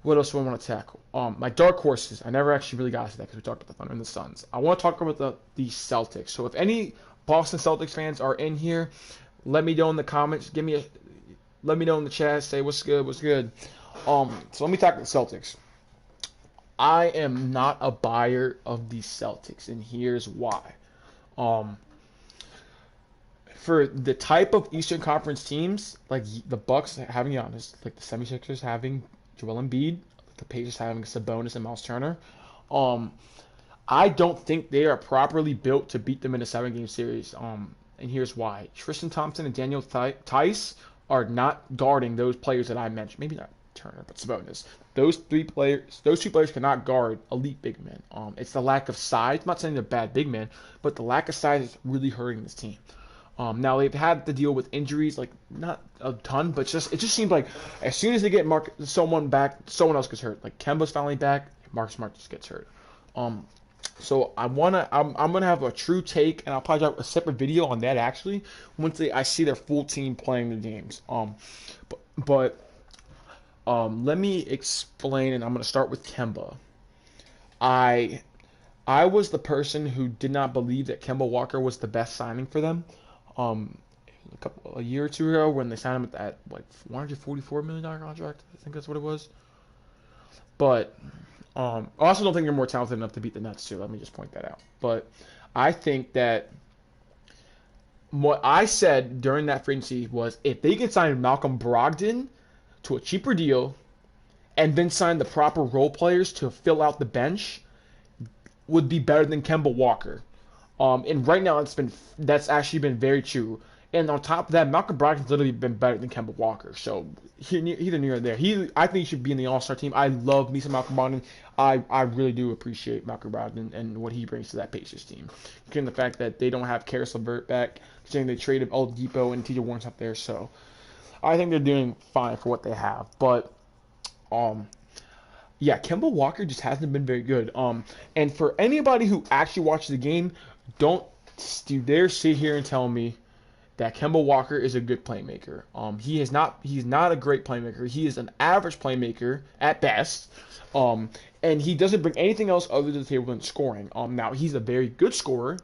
What else do I want to tackle? My dark horses. I never actually really got to that because we talked about the Thunder and the Suns. I want to talk about the Celtics. So if any Boston Celtics fans are in here, let me know in the comments. Let me know in the chat. Say what's good, what's good. So let me talk about the Celtics. I am not a buyer of the Celtics, and here's why. For the type of Eastern Conference teams, like the Bucks having Giannis, like the 76ers having Joel Embiid, the Pacers having Sabonis and Miles Turner, I don't think they are properly built to beat them in a 7-game series. And here's why. Tristan Thompson and Daniel Tice are not guarding those players that I mentioned. Maybe not Turner, but Sabonis. Those two players cannot guard elite big men. It's the lack of size. I'm not saying they're bad big men, but the lack of size is really hurting this team. Now they've had to deal with injuries, like not a ton, but it just seems like as soon as they get someone back, someone else gets hurt. Like Kemba's finally back, Marcus Smart just gets hurt. So I'm gonna have a true take, and I'll probably drop a separate video on that actually once I see their full team playing the games. But let me explain, and I'm gonna start with Kemba. I was the person who did not believe that Kemba Walker was the best signing for them. A year or two ago when they signed him at that like $144 million contract. I think that's what it was. But I also don't think they're more talented enough to beat the Nets too. Let me just point that out. But I think that what I said during that free agency was if they could sign Malcolm Brogdon to a cheaper deal and then sign the proper role players to fill out the bench, would be better than Kemba Walker. And right now that's actually been very true. And on top of that, Malcolm Brogdon's literally been better than Kemba Walker. So either near or there. I think he should be in the All-Star team. I love me some Malcolm Brogdon. I really do appreciate Malcolm Brogdon and what he brings to that Pacers team. Given the fact that they don't have Karis LeVert back, considering they traded Oladipo and TJ Warren's up there. So I think they're doing fine for what they have. But yeah, Kemba Walker just hasn't been very good. And for anybody who actually watches the game, don't dare sit here and tell me that Kemba Walker is a good playmaker. He's not a great playmaker. He is an average playmaker at best. And he doesn't bring anything else other to the table than scoring. Now he's a very good scorer,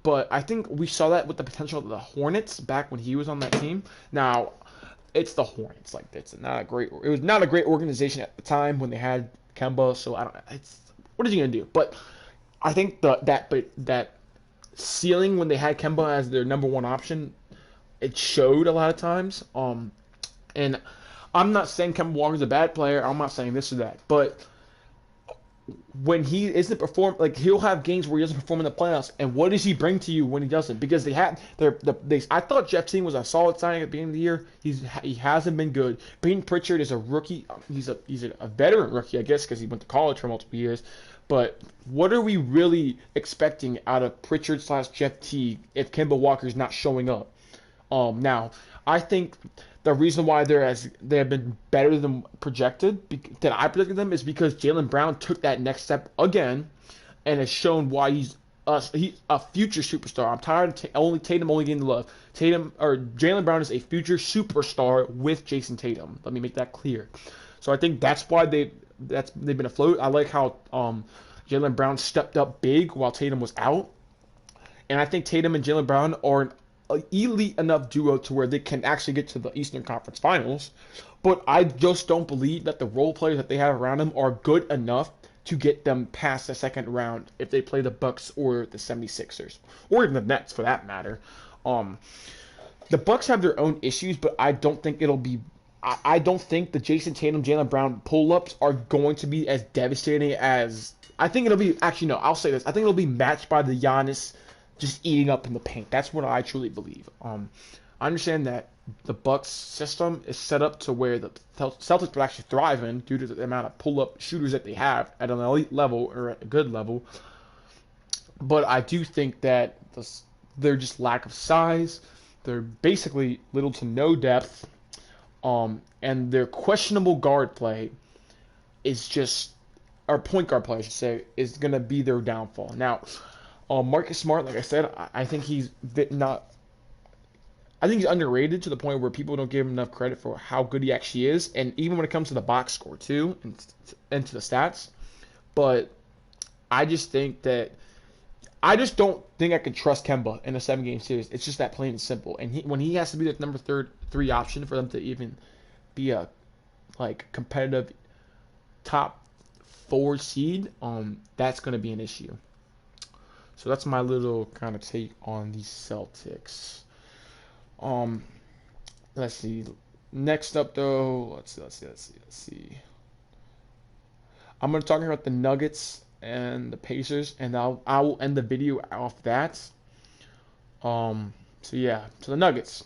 but I think we saw that with the potential of the Hornets back when he was on that team. Now it's the Hornets. Like it was not a great organization at the time when they had Kemba. So I don't. What is he gonna do? But I think that ceiling when they had Kemba as their number one option, it showed a lot of times. And I'm not saying Kemba Walker's a bad player. I'm not saying this or that. But when he isn't perform, like he'll have games where he doesn't perform in the playoffs. And what does he bring to you when he doesn't? Because I thought Jeff Teague was a solid signing at the beginning of the year. He hasn't been good. Peyton Pritchard is a rookie. He's a veteran rookie, I guess, because he went to college for multiple years. But what are we really expecting out of Pritchard / Jeff Teague if Kemba Walker's not showing up? Now, I think the reason why they have been better than I predicted them, is because Jaylen Brown took that next step again, and has shown why he's a future superstar. I'm tired of Tatum only getting the love. Jaylen Brown is a future superstar with Jason Tatum. Let me make that clear. So I think that's why they've been afloat. I like how Jaylen Brown stepped up big while Tatum was out, and I think Tatum and Jaylen Brown are an elite enough duo to where they can actually get to the Eastern Conference Finals. But I just don't believe that the role players that they have around them are good enough to get them past the second round if they play the Bucks or the 76ers, or even the Nets for that matter. The Bucks have their own issues, but I don't think it'll be. I don't think the Jason Tatum, Jaylen Brown pull-ups are going to be as devastating as. I think it'll be. Actually, no. I'll say this. I think it'll be matched by the Giannis just eating up in the paint. That's what I truly believe. I understand that the Bucks system is set up to where the Celtics will actually thrive in due to the amount of pull-up shooters that they have at an elite level or at a good level. But I do think that their just lack of size, they're basically little to no depth, and their questionable guard play is just, or point guard play, I should say, is going to be their downfall. Now, Marcus Smart, like I said, I think he's not. I think he's underrated to the point where people don't give him enough credit for how good he actually is, and even when it comes to the box score too, and to the stats. But I just think that I just don't think I can trust Kemba in a 7-game series. It's just that plain and simple. And when he has to be the number 3 option for them to even be a competitive top 4 seed, that's going to be an issue. So that's my little kind of take on the Celtics. Let's see. Next up, though, let's see. I'm going to talk about the Nuggets and the Pacers, and I will end the video off that. So the Nuggets.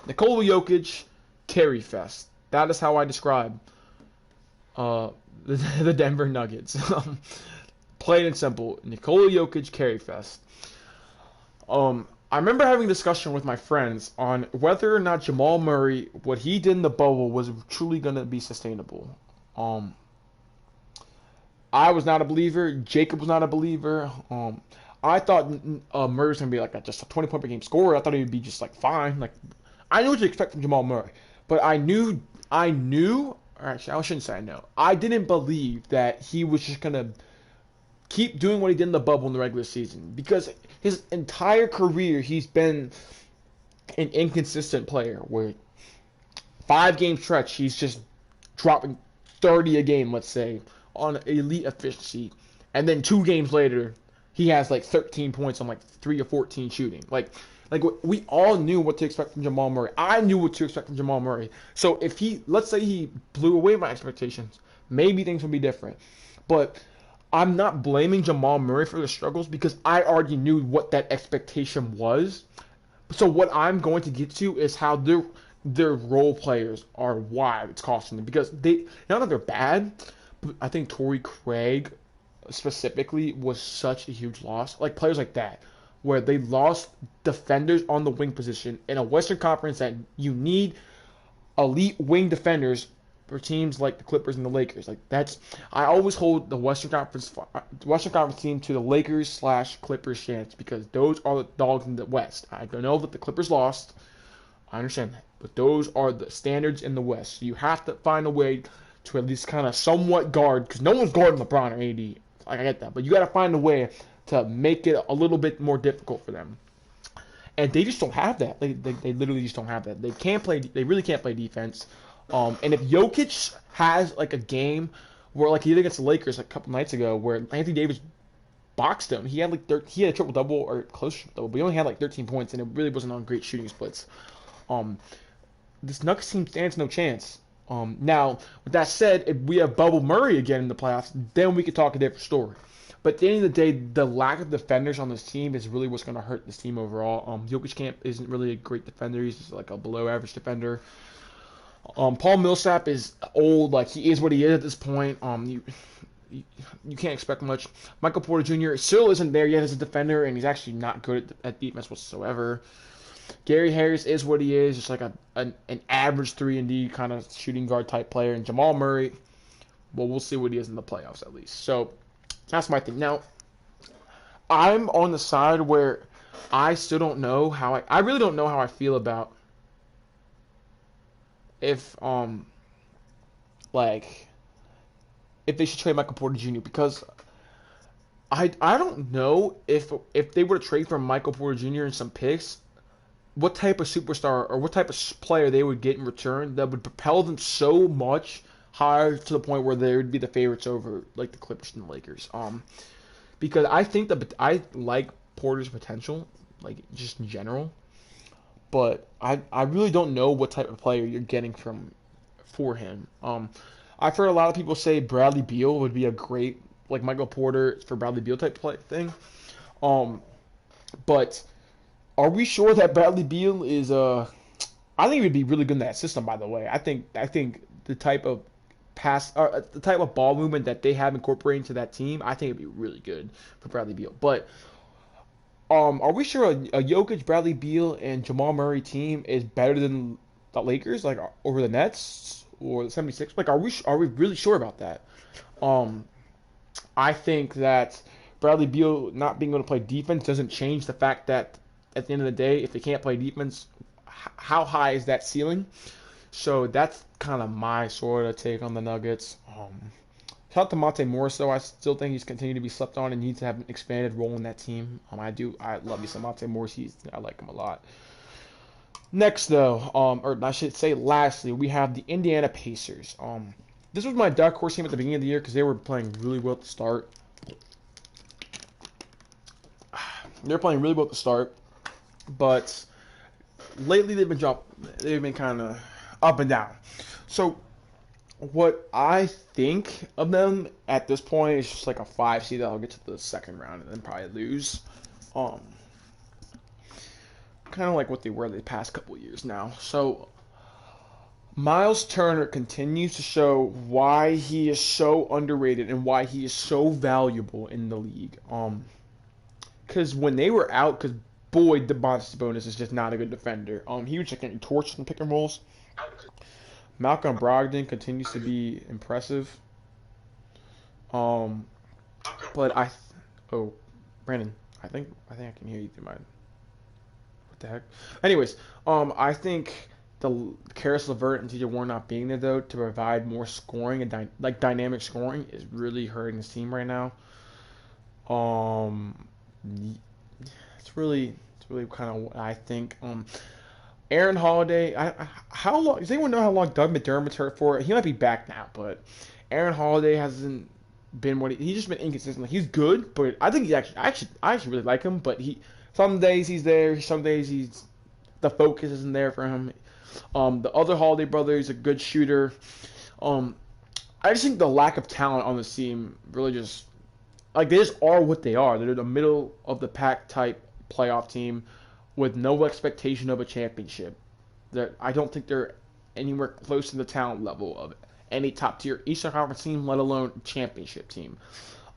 Nikola Jokic, carry fest. That is how I describe the Denver Nuggets. Plain and simple. Nikola Jokic, carry fest. I remember having a discussion with my friends on whether or not Jamal Murray, what he did in the bubble, was truly going to be sustainable. I was not a believer. Jacob was not a believer. I thought Murray was going to be just a 20-point per game scorer. I thought he would be just fine. I knew what to expect from Jamal Murray, but I knew. Or actually, I shouldn't say I know. I didn't believe that he was just going to keep doing what he did in the bubble in the regular season, because his entire career he's been an inconsistent player where 5-game stretch he's just dropping 30 a game, let's say, on elite efficiency, and then 2 games later he has 13 points on 3 or 14 shooting. We all knew what to expect from Jamal Murray. I knew what to expect from Jamal Murray. So if let's say he blew away my expectations, maybe things would be different. But I'm not blaming Jamal Murray for the struggles because I already knew what that expectation was. So what I'm going to get to is how their role players are why it's costing them. Because not that they're bad, but I think Torrey Craig specifically was such a huge loss. Players like that, where they lost defenders on the wing position in a Western Conference that you need elite wing defenders for teams like the Clippers and the Lakers. I always hold the Western Conference team to the Lakers/Clippers chance, because those are the dogs in the West. I don't know that the Clippers lost. I understand that. But those are the standards in the West. So you have to find a way to at least kind of somewhat guard, because no one's guarding LeBron or AD. I get that. But you got to find a way to make it a little bit more difficult for them. And they just don't have that. They literally just don't have that. They really can't play defense. And if Jokic has a game where he did against the Lakers a couple nights ago, where Anthony Davis boxed him, he had he had a triple double or close to triple double, but he only had 13 points, and it really wasn't on great shooting splits. This Nuggets team stands no chance. Now, with that said, if we have Bubble Murray again in the playoffs, then we could talk a different story. But at the end of the day, the lack of defenders on this team is really what's going to hurt this team overall. Jokic isn't really a great defender. He's just a below-average defender. Paul Millsap is old. He is what he is at this point. You can't expect much. Michael Porter Jr. still isn't there yet as a defender, and he's actually not good at defense whatsoever. Gary Harris is what he is, just an average 3-and-D kind of shooting guard type player. And Jamal Murray, well, we'll see what he is in the playoffs at least. So that's my thing. Now, I'm on the side where I still don't know how I really don't know how I feel about if if they should trade Michael Porter Jr. because I don't know if they were to trade for Michael Porter Jr. and some picks, what type of superstar or what type of player they would get in return that would propel them so much higher to the point where they would be the favorites over like the Clippers and the Lakers. Because I think that I like Porter's potential, like just in general, but I really don't know what type of player you're getting for him. I've heard a lot of people say Bradley Beal would be a great like Michael Porter for Bradley Beal type play thing. Um, but are we sure that Bradley Beal is I think he would be really good in that system. By the way, I think the type of the type of ball movement that they have incorporated into that team, I think it'd be really good for Bradley Beal. But are we sure a Jokic, Bradley Beal, and Jamal Murray team is better than the Lakers, like over the Nets or the 76ers? Like, are we really sure about that? Um, I think that Bradley Beal not being able to play defense doesn't change the fact that at the end of the day, if they can't play defense, how high is that ceiling? So that's kind of my sort of take on the Nuggets. Shout out to Monte Morris, though. I still think he's continued to be slept on and needs to have an expanded role in that team. I love you some Monte Morris. I like him a lot. Next, though, or I should say, lastly, we have the Indiana Pacers. This was my dark horse team at the beginning of the year because they were playing really well at the start. They were playing really well at the start, but lately they've been kind of up and down. So what I think of them at this point is just like a 5 seed that'll get to the second round and then probably lose. Um, Kind of like what they were the past couple of years now. So Miles Turner continues to show why he is so underrated and why he is so valuable in the league. Because when they were out, because boy, Domantas Sabonis is just not a good defender. He was just getting torched in pick and rolls. Malcolm Brogdon continues to be impressive. But Brandon, I think I can hear you through my. What the heck? Anyways, I think the Karis LeVert and TJ Warren not being there though to provide more scoring and dynamic scoring is really hurting this team right now. It's really kind of what I think. Aaron Holiday, how long? Does anyone know how long Doug McDermott's hurt for? He might be back now, but Aaron Holiday hasn't been what he's just been inconsistent. Like, he's good, but I think I actually really like him. But some days he's there, some days the focus isn't there for him. The other Holiday brother is a good shooter. I just think the lack of talent on the team really just like they just are what they are. They're the middle of the pack type playoff team with no expectation of a championship. I don't think they're anywhere close to the talent level of any top tier Eastern Conference team, let alone championship team.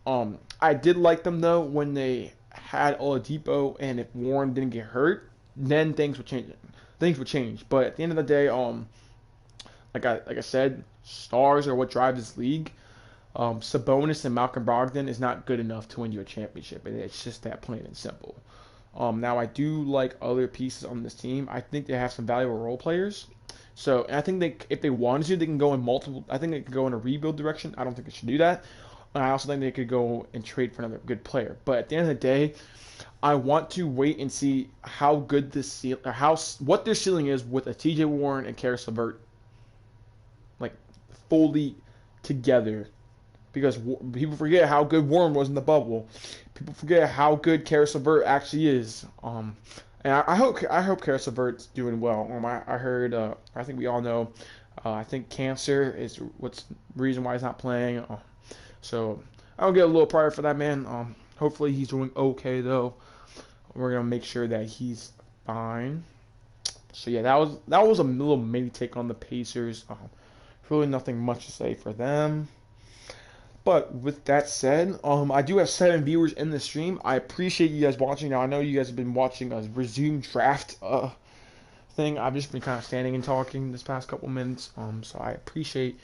I did like them though when they had Oladipo, and if Warren didn't get hurt, then things would change. But at the end of the day, like I said, stars are what drive this league. Sabonis and Malcolm Brogdon is not good enough to win you a championship. It's just that plain and simple. Now I do like other pieces on this team. I think they have some valuable role players. So, and I think if they wanted to, they can go in multiple. I think they could go in a rebuild direction. I don't think they should do that. And I also think they could go and trade for another good player. But at the end of the day, I want to wait and see how good what their ceiling is with a T.J. Warren and Karis LeVert, like fully together. Because people forget how good Warren was in the bubble. People forget how good Karis LeVert actually is. And I hope Karis LeVert's doing well. I heard. I think we all know. I think cancer is what's the reason why he's not playing. So I'll get a little prayer for that man. Hopefully he's doing okay though. We're gonna make sure that he's fine. So yeah, that was a little mini take on the Pacers. Really nothing much to say for them. But with that said, I do have 7 viewers in the stream. I appreciate you guys watching. Now I know you guys have been watching a resume draft thing. I've just been kind of standing and talking this past couple minutes. So I appreciate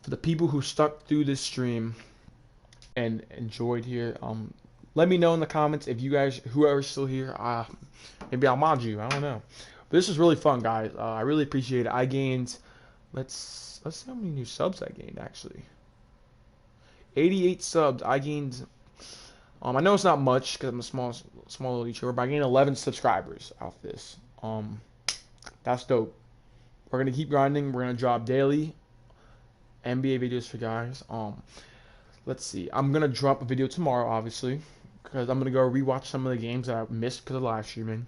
for the people who stuck through this stream and enjoyed here. Let me know in the comments if you guys, whoever's still here, maybe I'll mod you. I don't know. But this was really fun, guys. I really appreciate it. I gained. Let's see how many new subs I gained actually. 88 subs. I gained. I know it's not much because I'm a small little YouTuber, but I gained 11 subscribers off this. That's dope. We're gonna keep grinding. We're gonna drop daily NBA videos for guys. Let's see. I'm gonna drop a video tomorrow, obviously, because I'm gonna go rewatch some of the games that I missed because of live streaming.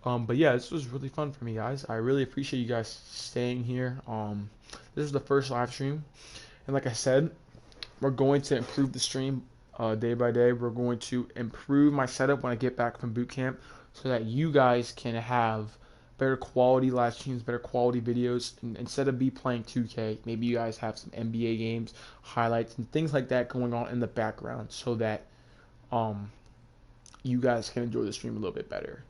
But yeah, this was really fun for me, guys. I really appreciate you guys staying here. This is the first live stream, and like I said, we're going to improve the stream day by day. We're going to improve my setup when I get back from boot camp, so that you guys can have better quality live streams, better quality videos. And instead of me playing 2K, maybe you guys have some NBA games, highlights, and things like that going on in the background, so that you guys can enjoy the stream a little bit better.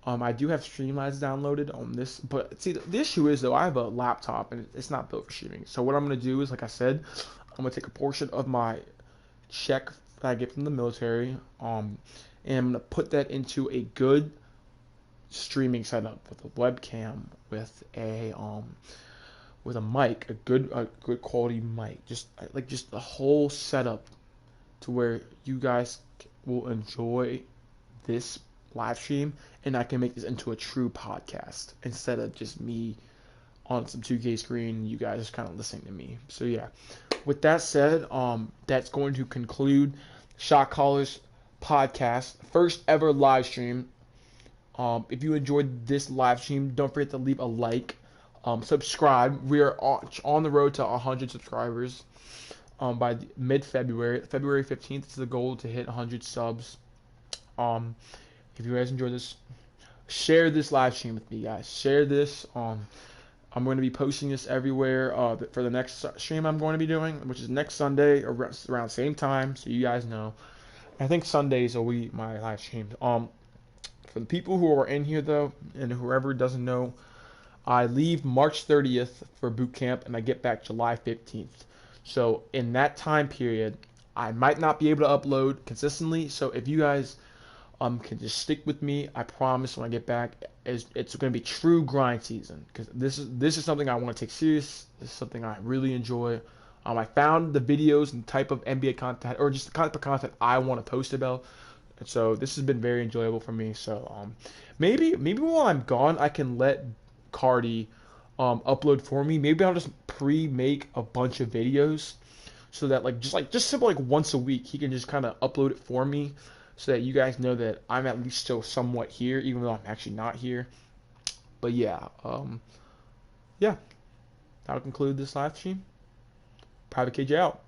I do have Streamlabs downloaded on this, but see, the issue is though I have a laptop and it's not built for streaming. So what I'm gonna do is, like I said, I'm gonna take a portion of my check that I get from the military, and I'm gonna put that into a good streaming setup with a webcam, with a mic, a good quality mic, just the whole setup to where you guys will enjoy this live stream, and I can make this into a true podcast instead of just me on some 2K screen. You guys just kind of listening to me. So yeah, with that said, that's going to conclude Shot Callers podcast, first ever live stream. If you enjoyed this live stream, don't forget to leave a like, subscribe. We are on the road to 100 subscribers by mid-February. February 15th is the goal to hit 100 subs. If you guys enjoy this, share this live stream with me, guys. Share this. I'm going to be posting this everywhere for the next stream I'm going to be doing, which is next Sunday around the same time, so you guys know. I think Sundays will be my live streams. For the people who are in here though, and whoever doesn't know, I leave March 30th for boot camp, and I get back July 15th. So in that time period, I might not be able to upload consistently. So if you guys can just stick with me, I promise when I get back, it's going to be true grind season, because this is something I want to take serious. This is something I really enjoy. I found the videos and type of NBA content, or just the type of content I want to post about. And so this has been very enjoyable for me. So maybe while I'm gone, I can let Cardi upload for me. Maybe I'll just pre-make a bunch of videos, so that just simple once a week he can just kind of upload it for me, so that you guys know that I'm at least still somewhat here, even though I'm actually not here. But yeah, yeah, that'll conclude this live stream. Private KJ out.